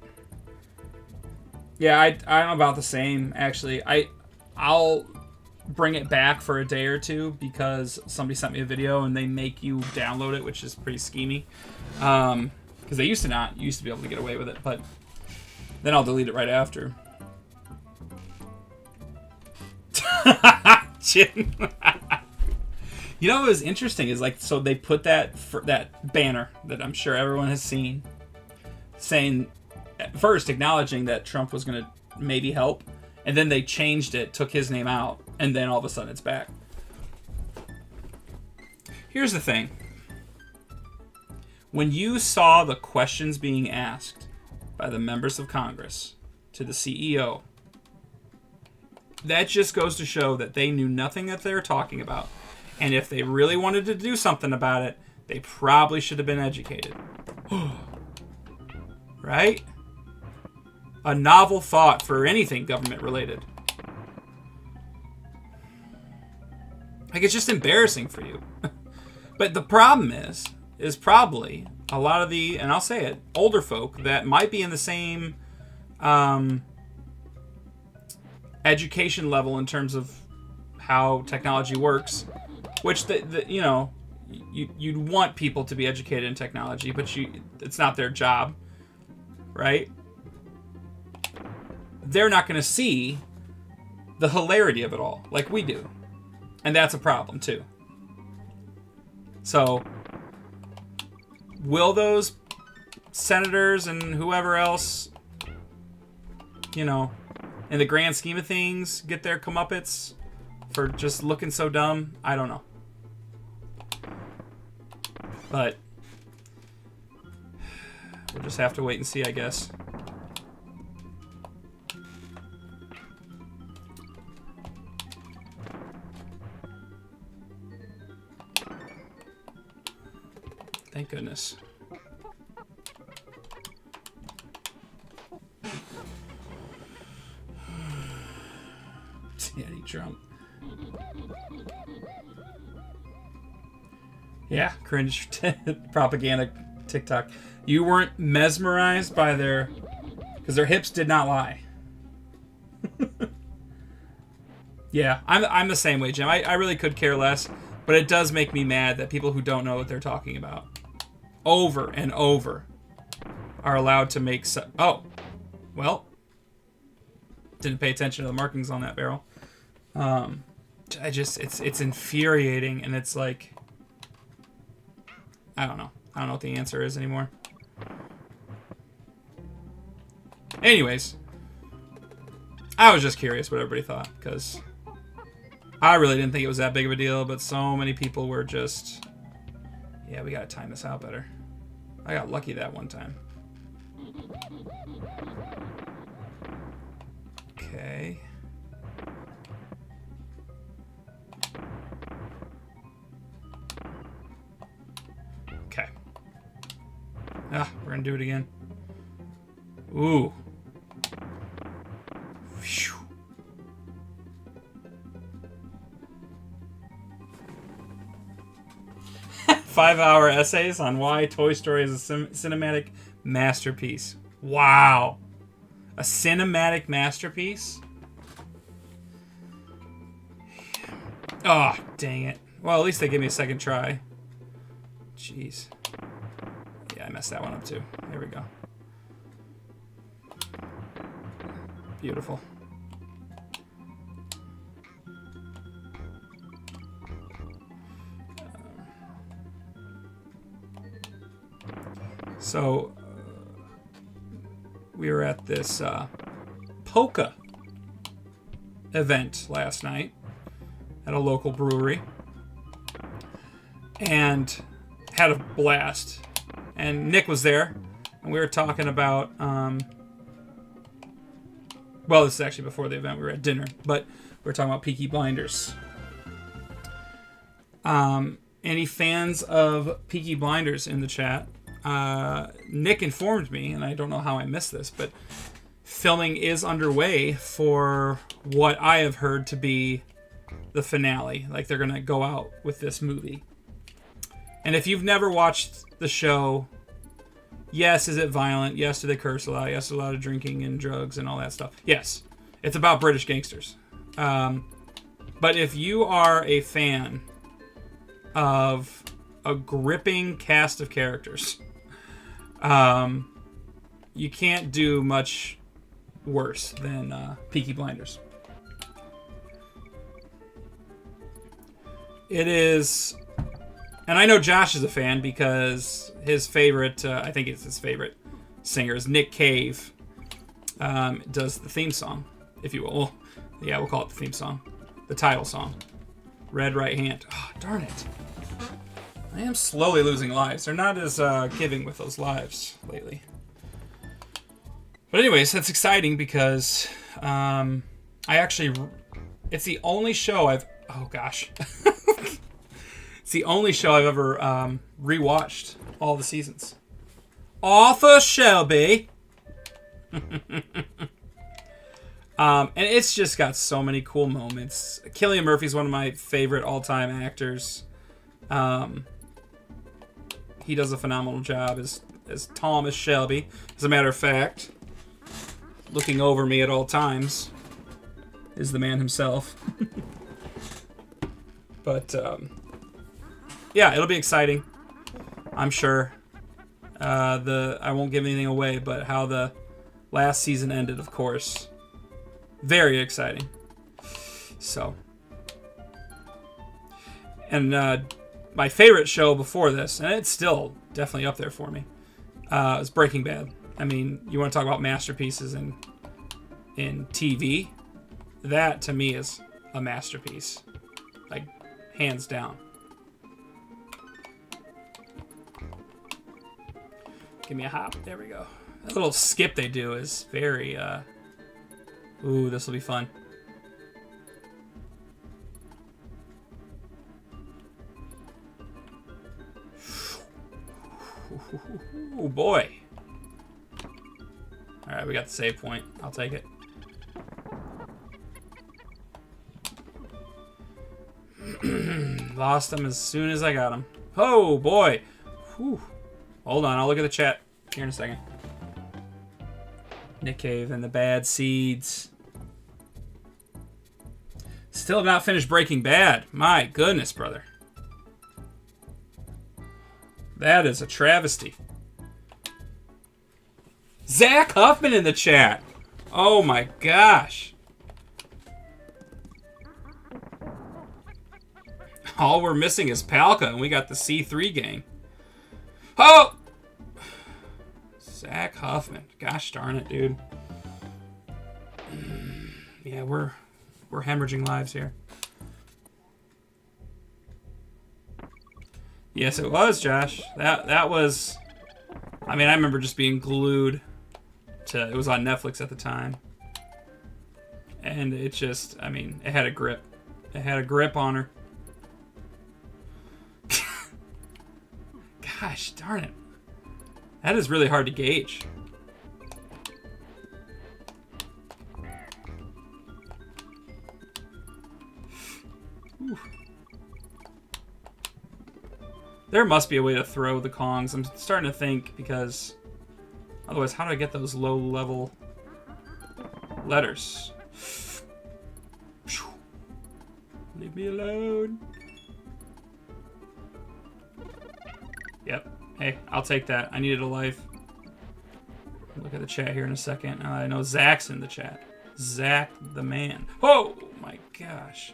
Yeah, I'm about the same, actually. I'll bring it back for a day or two because somebody sent me a video and they make you download it, which is pretty schemy. Because they used to be able to get away with it, but then I'll delete it right after. Chin. You know what was interesting is, like, so they put that banner that I'm sure everyone has seen, saying, at first acknowledging that Trump was going to maybe help, and then they changed it, took his name out, and then all of a sudden it's back. Here's the thing. When you saw the questions being asked by the members of Congress to the CEO, that just goes to show that they knew nothing that they were talking about. And if they really wanted to do something about it, they probably should have been educated. Right? A novel thought for anything government related. Like, it's just embarrassing for you. But the problem is probably a lot of the, and I'll say it, older folk that might be in the same education level in terms of how technology works, which you know, you'd want people to be educated in technology, but it's not their job, right? They're not going to see the hilarity of it all like we do, and that's a problem too. So, will those senators and whoever else, you know, in the grand scheme of things, get their comeuppance for just looking so dumb? I don't know. But we'll just have to wait and see, I guess. Thank goodness. Daddy Trump. Yeah, cringe propaganda TikTok. You weren't mesmerized by their... Because their hips did not lie. Yeah, I'm the same way, Jim. I really could care less, but it does make me mad that people who don't know what they're talking about over and over are allowed to make... Oh, well, didn't pay attention to the markings on that barrel. It's infuriating, and it's like... I don't know. I don't know what the answer is anymore. Anyways, I was just curious what everybody thought, because I really didn't think it was that big of a deal, but so many people were just... Yeah, we gotta time this out better. I got lucky that one time. Okay. Okay. Ah, we're gonna do it again. Ooh. Phew. Five-hour essays on why Toy Story is a cinematic masterpiece. Wow. A cinematic masterpiece? Oh, dang it. Well, at least they gave me a second try. Jeez. Yeah, I messed that one up too. There we go. Beautiful. So, we were at this polka event last night at a local brewery and had a blast. And Nick was there, and we were talking about, well, this is actually before the event. We were at dinner, but we were talking about Peaky Blinders. Any fans of Peaky Blinders in the chat? Nick informed me, and I don't know how I missed this, but filming is underway for what I have heard to be the finale. Like, they're going to go out with this movie. And if you've never watched the show, yes, is it violent? Yes, do they curse a lot? Yes, a lot of drinking and drugs and all that stuff. Yes, it's about British gangsters. But if you are a fan of a gripping cast of characters, you can't do much worse than Peaky Blinders. It is, and I know Josh is a fan because his favorite, I think it's his favorite singer, is Nick Cave. Does the theme song, if you will. Well, yeah, we'll call it the theme song. The title song. Red Right Hand. Oh, darn it. I am slowly losing lives. They're not as giving with those lives lately. But anyways, that's exciting because I actually... It's the only show I've... Oh, gosh. It's the only show I've ever rewatched all the seasons. Arthur Shelby. And it's just got so many cool moments. Cillian Murphy's one of my favorite all-time actors. He does a phenomenal job as Thomas Shelby. As a matter of fact, looking over me at all times is the man himself. But yeah, it'll be exciting, I'm sure. I won't give anything away, but how the last season ended, of course, very exciting. So, and my favorite show before this, and it's still definitely up there for me, is Breaking Bad. I mean, you want to talk about masterpieces in TV? That to me is a masterpiece, like hands down. Give me a hop. There we go. That little skip they do is very, ooh, this will be fun. Oh, boy. Alright, we got the save point. I'll take it. Lost him as soon as I got him. Oh, boy. Whew. Hold on, I'll look at the chat here in a second. Nick Cave and the Bad Seeds. Still have not finished Breaking Bad. My goodness, brother. That is a travesty. Zach Huffman in the chat. Oh my gosh. All we're missing is Palka, and we got the C3 gang. Oh! Zach Huffman. Gosh darn it, dude. Yeah, we're hemorrhaging lives here. Yes, it was, Josh. That was... I mean, I remember just being glued to... It was on Netflix at the time. And it just... I mean, it had a grip. It had a grip on her. Gosh, darn it. That is really hard to gauge. Whew. There must be a way to throw the Kongs. I'm starting to think, because otherwise, how do I get those low-level letters? Leave me alone. Yep. Hey, I'll take that. I needed a life. Look at the chat here in a second. I know Zach's in the chat. Zach the man. Oh my gosh.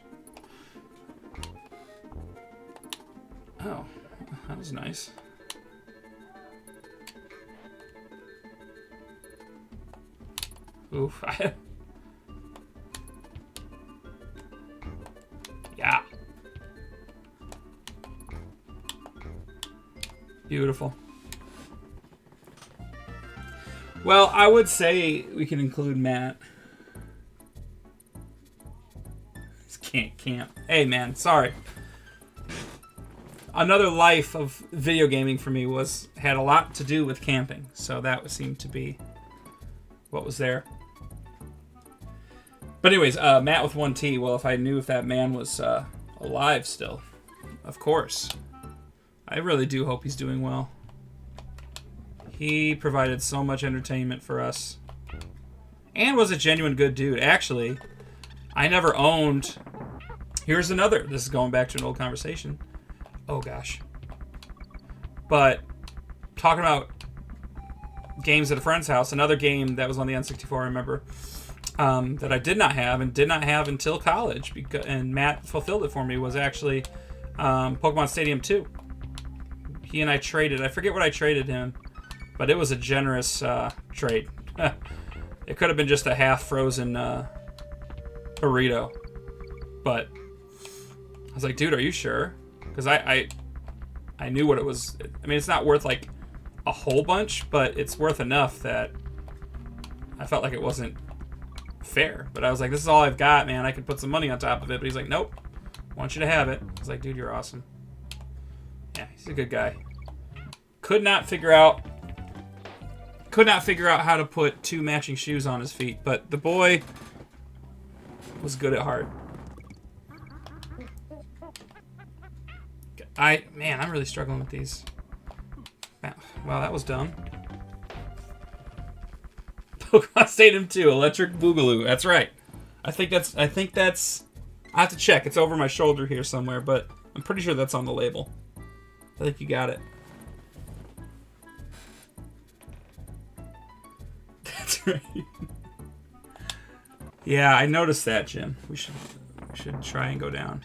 Oh, that was nice. Oof. Yeah. Beautiful. Well, I would say we can include Matt. Can't. Hey, man, sorry. Another life of video gaming for me had a lot to do with camping, so that seemed to be what was there. But anyways, Matt with 1T. Well, if I knew if that man was alive still, of course. I really do hope he's doing well. He provided so much entertainment for us. And was a genuine good dude. Actually, I never owned... Here's another. This is going back to an old conversation. Oh, gosh. But, talking about games at a friend's house, another game that was on the N64, I remember, that I did not have, and did not have until college, and Matt fulfilled it for me, was actually Pokemon Stadium 2. He and I traded. I forget what I traded him, but it was a generous trade. It could have been just a half-frozen burrito. But I was like, dude, are you sure? Because I knew what it was. I mean, it's not worth, like, a whole bunch, but it's worth enough that I felt like it wasn't fair. But I was like, this is all I've got, man. I could put some money on top of it. But he's like, nope. I want you to have it. I was like, dude, you're awesome. Yeah, he's a good guy. Could not figure out how to put two matching shoes on his feet, but the boy was good at heart. Man, I'm really struggling with these. Wow, that was dumb. Pokemon Stadium 2, Electric Boogaloo. That's right. I think that's. I have to check. It's over my shoulder here somewhere, but I'm pretty sure that's on the label. I think you got it. That's right. Yeah, I noticed that, Jim. We should try and go down.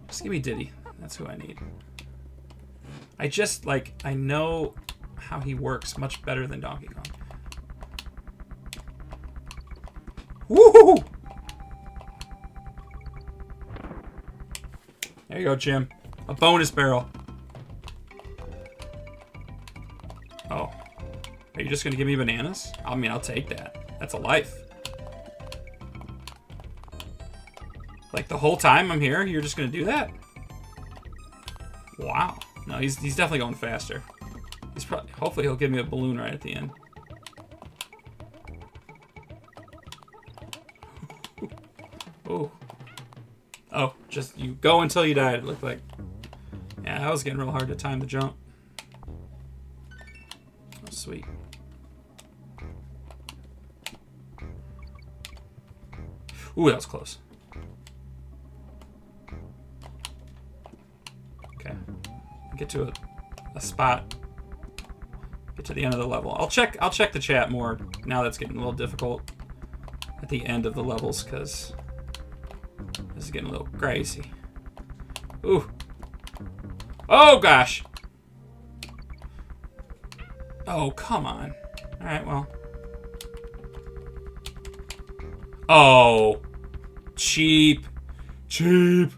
Just give me Diddy. That's who I need. I know how he works much better than Donkey Kong. Woo! There you go, Jim. A bonus barrel. Oh. Are you just going to give me bananas? I mean, I'll take that. That's a life. Like, the whole time I'm here, you're just going to do that? Wow. No, he's definitely going faster. Hopefully he'll give me a balloon right at the end. Oh. Oh, just you go until you die, it looked like. Yeah, that was getting real hard to time the jump. Oh, sweet. Ooh, that was close. Okay. Get to a spot. Get to the end of the level. I'll check the chat more now that's getting a little difficult at the end of the levels, because this is getting a little crazy. Ooh. Oh, gosh. Oh, come on. Alright, well. Oh. Cheap. Cheap.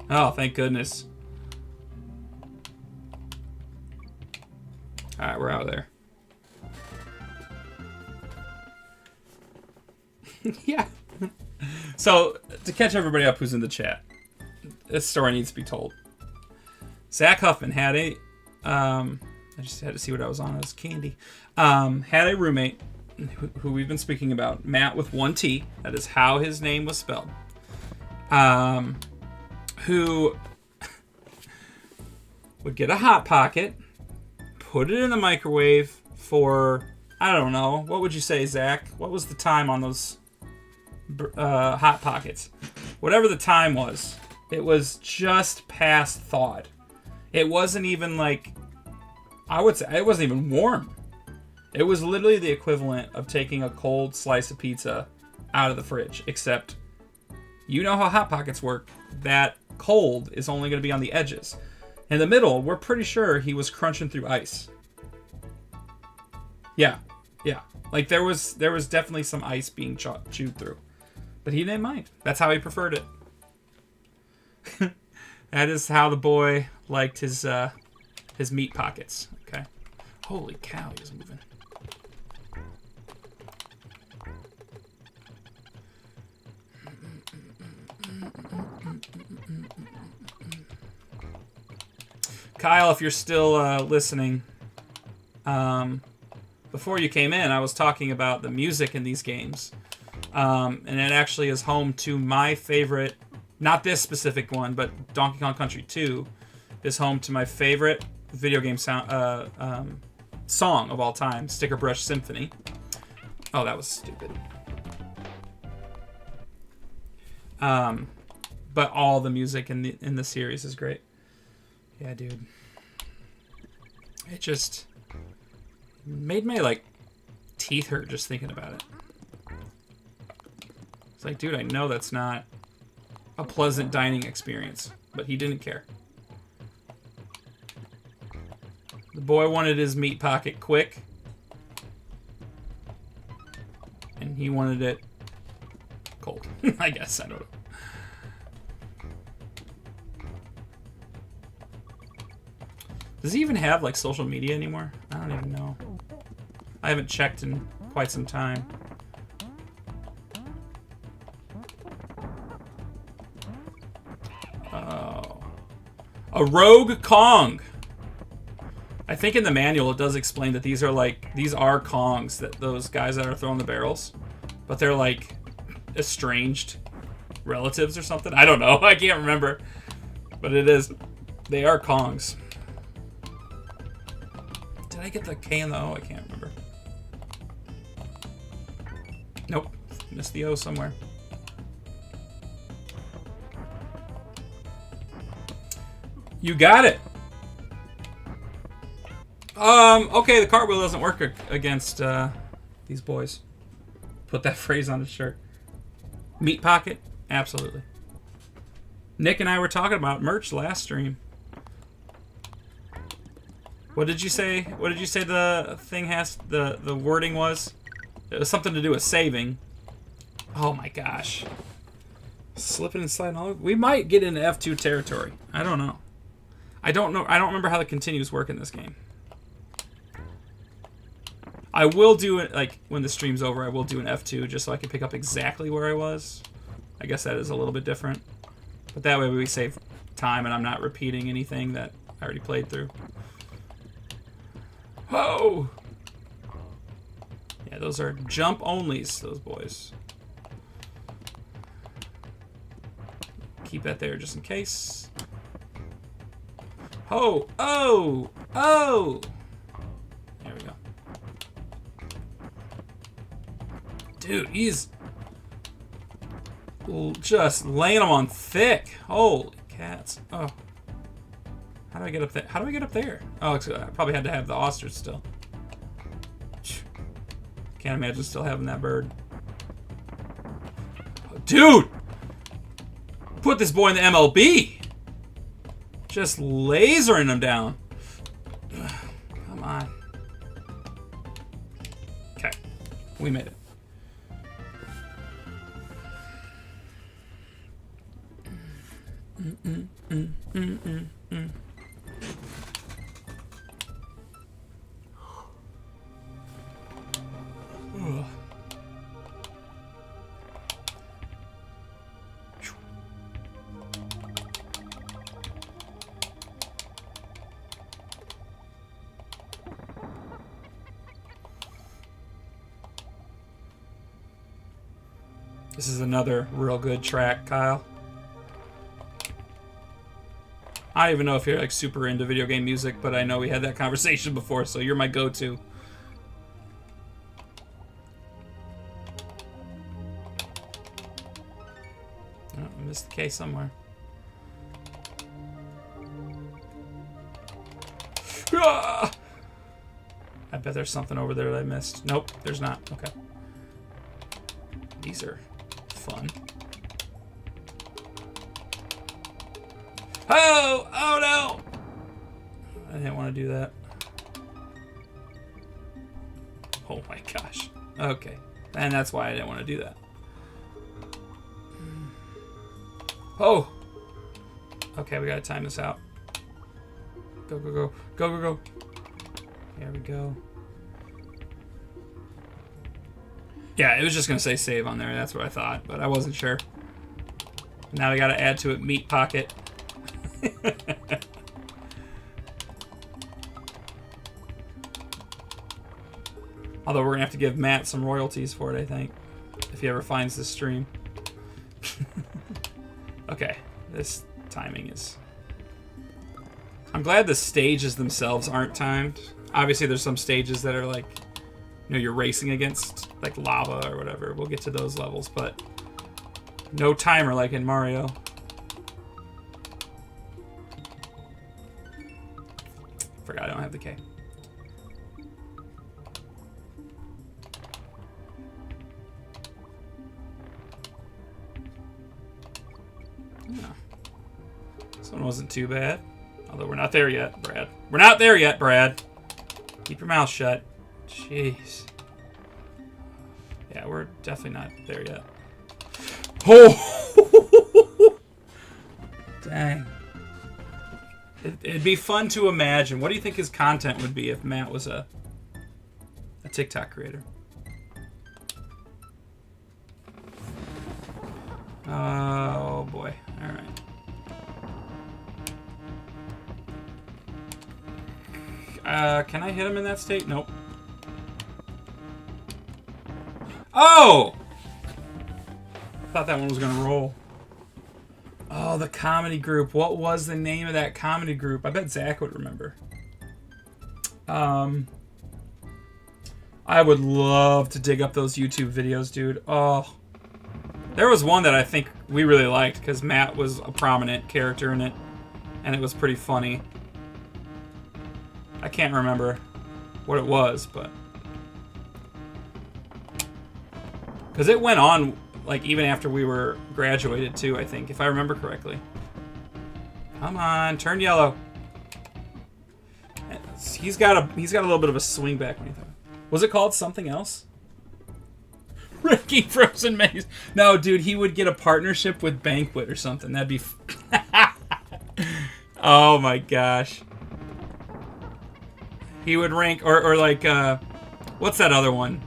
Oh, thank goodness. Alright, we're out of there. Yeah. So, to catch everybody up who's in the chat, this story needs to be told. Zach Huffman had a... I just had to see what I was on. It was candy. Had a roommate who we've been speaking about, Matt with one T. That is how his name was spelled. Who would get a Hot Pocket, put it in the microwave for, I don't know, what would you say, Zach? What was the time on those Hot Pockets? Whatever the time was, it was just past thawed. It wasn't even like, I would say, it wasn't even warm. It was literally the equivalent of taking a cold slice of pizza out of the fridge, except you know how Hot Pockets work. That cold is only going to be on the edges. In the middle, we're pretty sure he was crunching through ice. Yeah. Like there was definitely some ice being chewed through. But he didn't mind. That's how he preferred it. That is how the boy liked his meat pockets. Okay. Holy cow, he was moving. Kyle, if you're still listening, before you came in, I was talking about the music in these games. And it actually is home to my favorite, not this specific one, but Donkey Kong Country 2 is home to my favorite video game song of all time, Sticker Brush Symphony. Oh, that was stupid. But all the music in the series is great. Yeah, dude. It just made my, like, teeth hurt just thinking about it. It's like, dude, I know that's not a pleasant dining experience, but he didn't care. The boy wanted his meat pocket quick, and he wanted it cold. I guess, I don't know. Does he even have, like, social media anymore? I don't even know. I haven't checked in quite some time. Oh. A Rogue Kong. I think in the manual it does explain that these are Kongs, that those guys that are throwing the barrels, but they're like estranged relatives or something. I don't know. I can't remember, but they are Kongs. Did I get the K and the O? I can't remember. Nope, missed the O somewhere. You got it. Okay, the cartwheel doesn't work against these boys. Put that phrase on his shirt. Meat pocket? Absolutely. Nick and I were talking about merch last stream. What did you say? What did you say the thing has, the wording was? It was something to do with saving. Oh my gosh. Slipping and sliding all over. We might get into F2 territory. I don't know. I don't remember how the continues work in this game. I will do it, like, when the stream's over, I will do an F2 just so I can pick up exactly where I was. I guess that is a little bit different. But that way we save time and I'm not repeating anything that I already played through. Whoa! Yeah, those are jump onlys, those boys. Keep that there just in case. Oh! Oh! Oh! There we go. Dude, he's just laying them on thick. Holy cats. Oh. How do I get up there? How do I get up there? Oh, I probably had to have the ostrich still. Can't imagine still having that bird. Oh, dude! Put this boy in the MLB! Just lasering him down. Come on. Okay. We made it. This is another real good track, Kyle. I don't even know if you're like super into video game music, but I know we had that conversation before, so you're my go-to. Oh, I missed the K somewhere. Ah! I bet there's something over there that I missed. Nope, there's not. Okay. These are fun. Oh! Oh no! I didn't want to do that. Oh my gosh. Okay. And that's why I didn't want to do that. Oh! Okay, we gotta time this out. Go, go, go. Go, go, go. There we go. Yeah, it was just gonna say save on there. That's what I thought, but I wasn't sure. Now I gotta add to it meat pocket. Although we're gonna have to give Matt some royalties for it, I think, if he ever finds this stream. Okay, this timing is... I'm glad the stages themselves aren't timed. Obviously there's some stages that are like, you know, you're racing against like lava or whatever. We'll get to those levels, but no timer like in Mario. Forgot I don't have the K. Yeah. This one wasn't too bad. Although we're not there yet, Brad. We're not there yet, Brad. Keep your mouth shut. Jeez. Yeah, we're definitely not there yet. Oh! Dang. It'd be fun to imagine. What do you think his content would be if Matt was a TikTok creator? Oh boy. All right. Can I hit him in that state? Nope. Oh! Thought that one was gonna roll. Oh, the comedy group. What was the name of that comedy group? I bet Zach would remember. I would love to dig up those YouTube videos, dude. Oh. There was one that I think we really liked because Matt was a prominent character in it. And it was pretty funny. I can't remember what it was, but... Because it went on, like, even after we were graduated, too, I think, if I remember correctly. Come on, turn yellow. He's got a little bit of a swing back when he thought. Was it called something else? Ricky Frozen Maze. No, dude, he would get a partnership with Banquet or something. That'd be... Oh my gosh. He would rank, or like, what's that other one?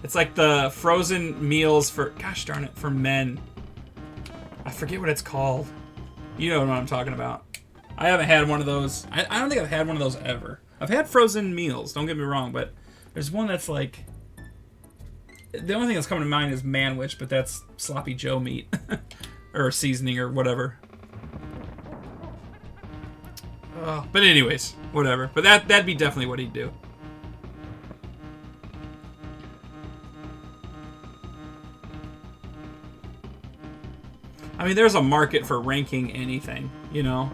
It's like the frozen meals for, gosh darn it, for men. I forget what it's called. You know what I'm talking about. I haven't had one of those. I don't think I've had one of those ever. I've had frozen meals, don't get me wrong, but there's one that's like... The only thing that's coming to mind is Manwich, but that's Sloppy Joe meat. Or seasoning or whatever. But anyways, whatever. But that'd be definitely what he'd do. I mean, there's a market for ranking anything, you know?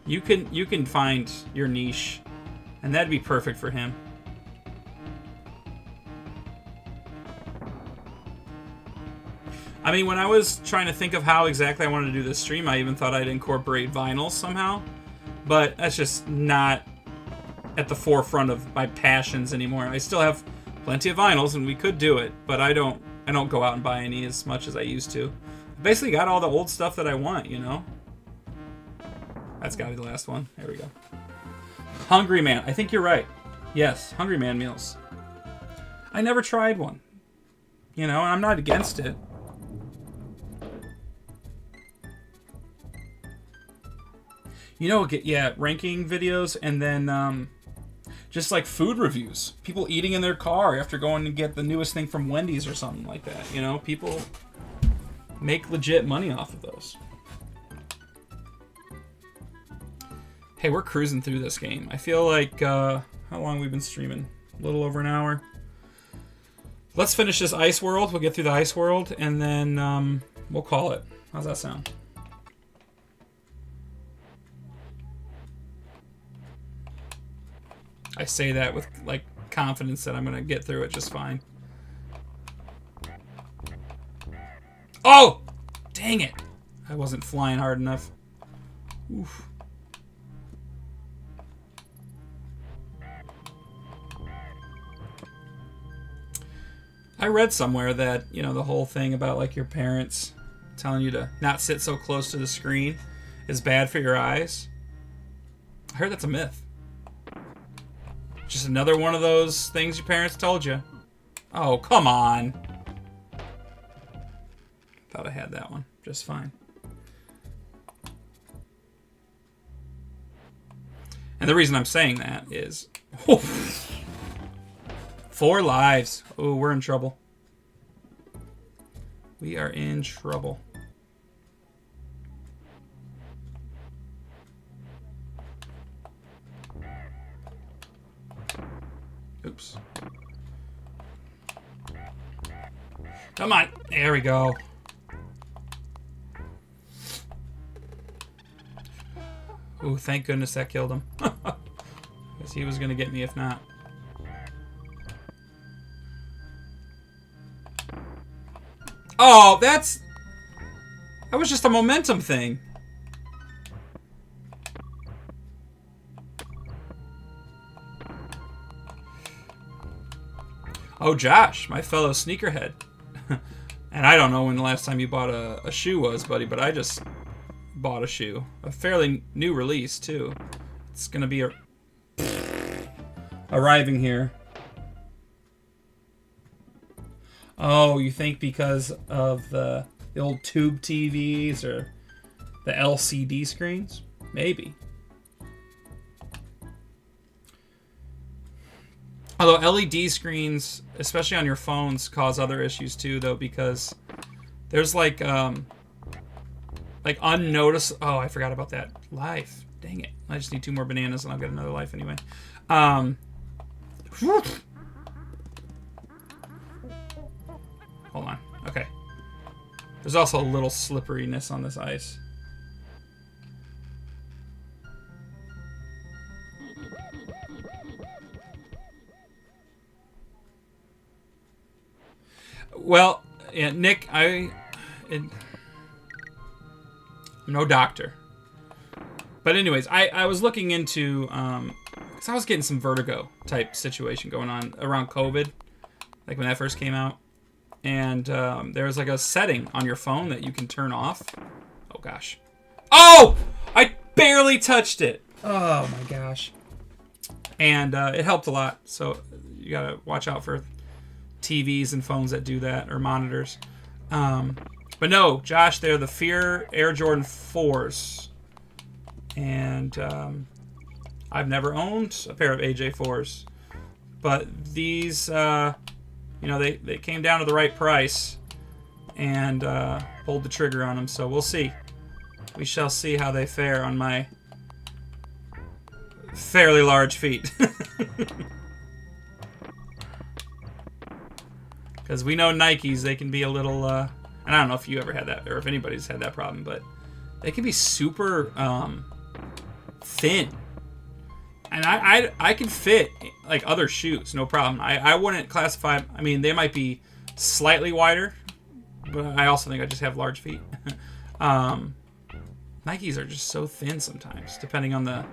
You can find your niche, and that'd be perfect for him. I mean, when I was trying to think of how exactly I wanted to do this stream, I even thought I'd incorporate vinyls somehow. But that's just not at the forefront of my passions anymore. I still have plenty of vinyls, and we could do it, but I don't go out and buy any as much as I used to. I basically got all the old stuff that I want, you know? That's gotta be the last one. There we go. Hungry Man. I think you're right. Yes, Hungry Man meals. I never tried one. You know, I'm not against it. You know, yeah, ranking videos and then just like food reviews. People eating in their car after going to get the newest thing from Wendy's or something like that. You know, people make legit money off of those. Hey, we're cruising through this game. I feel like, how long we've been streaming? A little over an hour. Let's finish this ice world. We'll get through the ice world, and then we'll call it. How's that sound? I say that with, like, confidence that I'm going to get through it just fine. Oh! Dang it! I wasn't flying hard enough. Oof. I read somewhere that, you know, the whole thing about, like, your parents telling you to not sit so close to the screen is bad for your eyes. I heard that's a myth. Just another one of those things your parents told you. Oh, come on. Thought I had that one just fine. And the reason I'm saying that is... 4 lives. Oh, we're in trouble. We are in trouble. Oops. Come on. There we go. Ooh, thank goodness that killed him. Because he was going to get me if not. Oh, that was just a momentum thing. Oh, Josh, my fellow sneakerhead. And I don't know when the last time you bought a shoe was, buddy, but I just bought a shoe. A fairly new release, too. It's going to be arriving here. Oh, you think because of the old tube TVs or the LCD screens? Maybe. Although LED screens, especially on your phones, cause other issues too, though, because there's like unnoticed. Oh, I forgot about that life. Dang it! I just need 2 more bananas and I'll get another life anyway. Hold on. Okay. There's also a little slipperiness on this ice. Well, yeah, Nick, I'm no doctor. But anyways, I was looking into, because I was getting some vertigo type situation going on around COVID, like when that first came out. And there was like a setting on your phone that you can turn off. Oh, gosh. Oh! I barely touched it. Oh, my gosh. And it helped a lot. So you got to watch out for TVs and phones that do that, or monitors. But no, Josh, they're the Fear Air Jordan 4s. And I've never owned a pair of AJ4s. But these, you know, they came down to the right price and pulled the trigger on them. So we'll see. We shall see how they fare on my fairly large feet. Because we know Nikes, they can be a little, and I don't know if you ever had that, or if anybody's had that problem, but they can be super thin. And I can fit, like, other shoes, no problem. I wouldn't classify, I mean, they might be slightly wider, but I also think I just have large feet. Nikes are just so thin sometimes, depending on the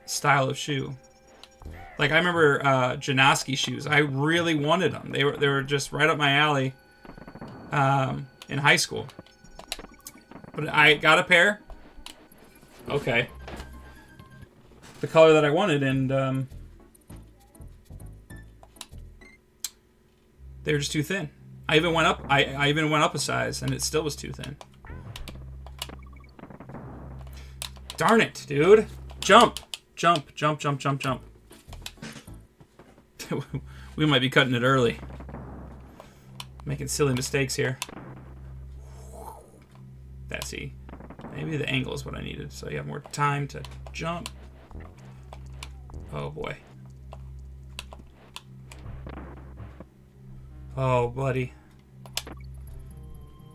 style of shoe. Like, I remember Janoski shoes. I really wanted them. They were just right up my alley in high school. But I got a pair. Okay. The color that I wanted, and they were just too thin. I even went up. I even went up a size, and it still was too thin. Darn it, dude! Jump, jump, jump, jump, jump, jump. We might be cutting it early. Making silly mistakes here. That's see. Maybe the angle is what I needed, so you have more time to jump. Oh boy. Oh, buddy.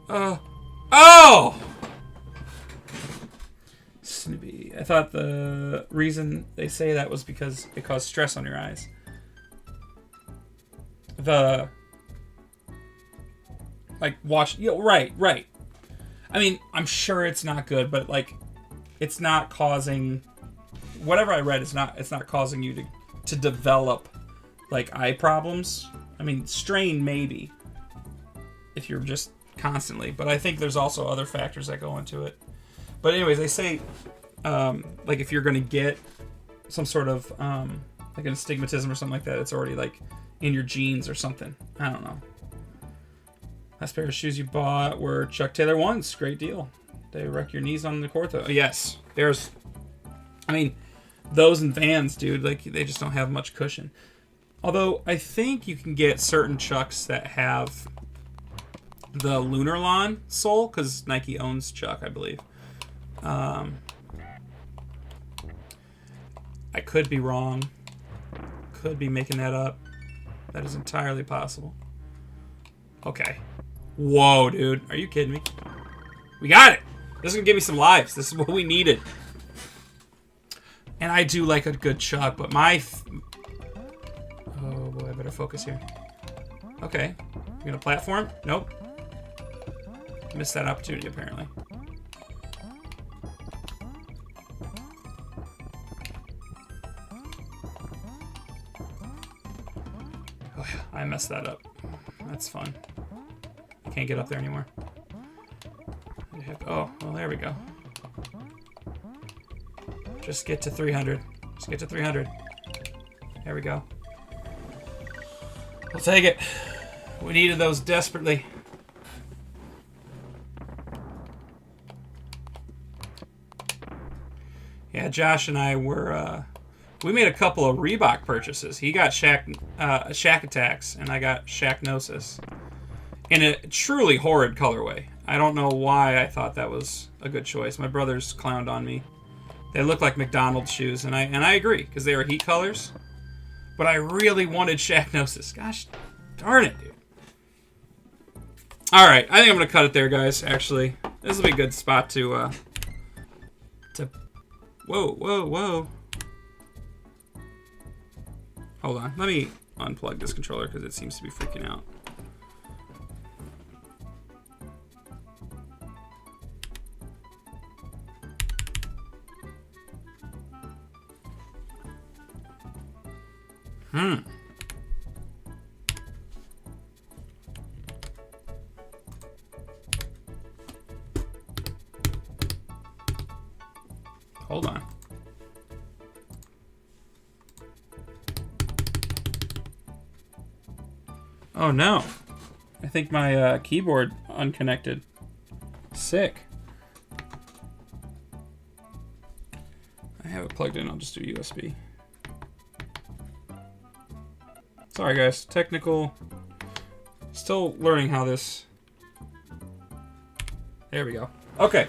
Oh! Snoopy. I thought the reason they say that was because it caused stress on your eyes. Right. I mean, I'm sure it's not good, but like, it's not causing, whatever I read, it's not causing you to develop like eye problems. I mean, strain maybe if you're just constantly, but I think there's also other factors that go into it. But anyways, they say like if you're going to get some sort of like an astigmatism or something like that, it's already like in your genes or something. I don't know. Last pair of shoes you bought were Chuck Taylor ones. Great deal. They wreck your knees on the court, though. Yes. I mean, those and Vans, dude, like, they just don't have much cushion. Although, I think you can get certain Chucks that have the Lunarlon sole, because Nike owns Chuck, I believe. I could be wrong. Could be making that up. That is entirely possible. Okay. Whoa, dude. Are you kidding me? We got it. This is going to give me some lives. This is what we needed. And I do like a good Chuck, but my... Oh, boy. I better focus here. Okay. You going to platform? Nope. Missed that opportunity, apparently. Oh, yeah. I messed that up. That's fun. I can't get up there anymore. Oh, well, there we go. Just get to 300. Just get to 300. There we go. We'll take it. We needed those desperately. Yeah, Josh and I were, we made a couple of Reebok purchases. He got Shack Attacks, and I got Shacknosis. In a truly horrid colorway. I don't know why I thought that was a good choice. My brothers clowned on me. They look like McDonald's shoes, and I agree, because they were heat colors. But I really wanted Shacknosis. Gosh darn it, dude. Alright, I think I'm going to cut it there, guys, actually. This will be a good spot to... Whoa. Hold on. Let me unplug this controller, because it seems to be freaking out. Hold on. Oh no. I think my keyboard unconnected. Sick. I have it plugged in. I'll just do USB. Sorry guys, technical. Still learning how this. There we go. Okay.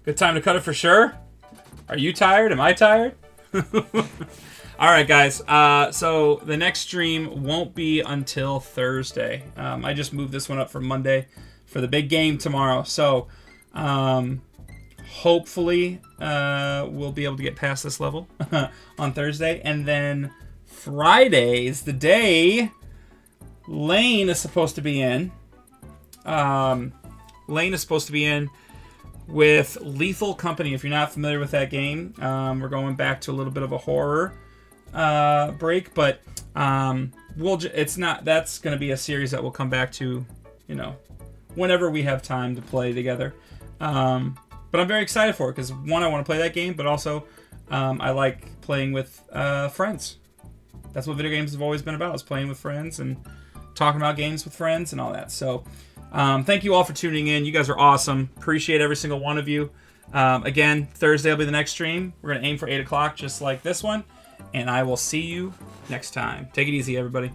Good time to cut it for sure. Are you tired? Am I tired? All right, guys. So the next stream won't be until Thursday. I just moved this one up for Monday for the big game tomorrow. So hopefully we'll be able to get past this level on Thursday, and then Friday is the day Lane is supposed to be in. Lane is supposed to be in with Lethal Company. If you're not familiar with that game, we're going back to a little bit of a horror break, but it's not. That's going to be a series that we'll come back to, you know, whenever we have time to play together. But I'm very excited for it because one, I want to play that game, but also I like playing with friends. That's what video games have always been about, is playing with friends and talking about games with friends and all that. So thank you all for tuning in. You guys are awesome. Appreciate every single one of you. Again, Thursday will be the next stream. We're going to aim for 8 o'clock just like this one. And I will see you next time. Take it easy, everybody.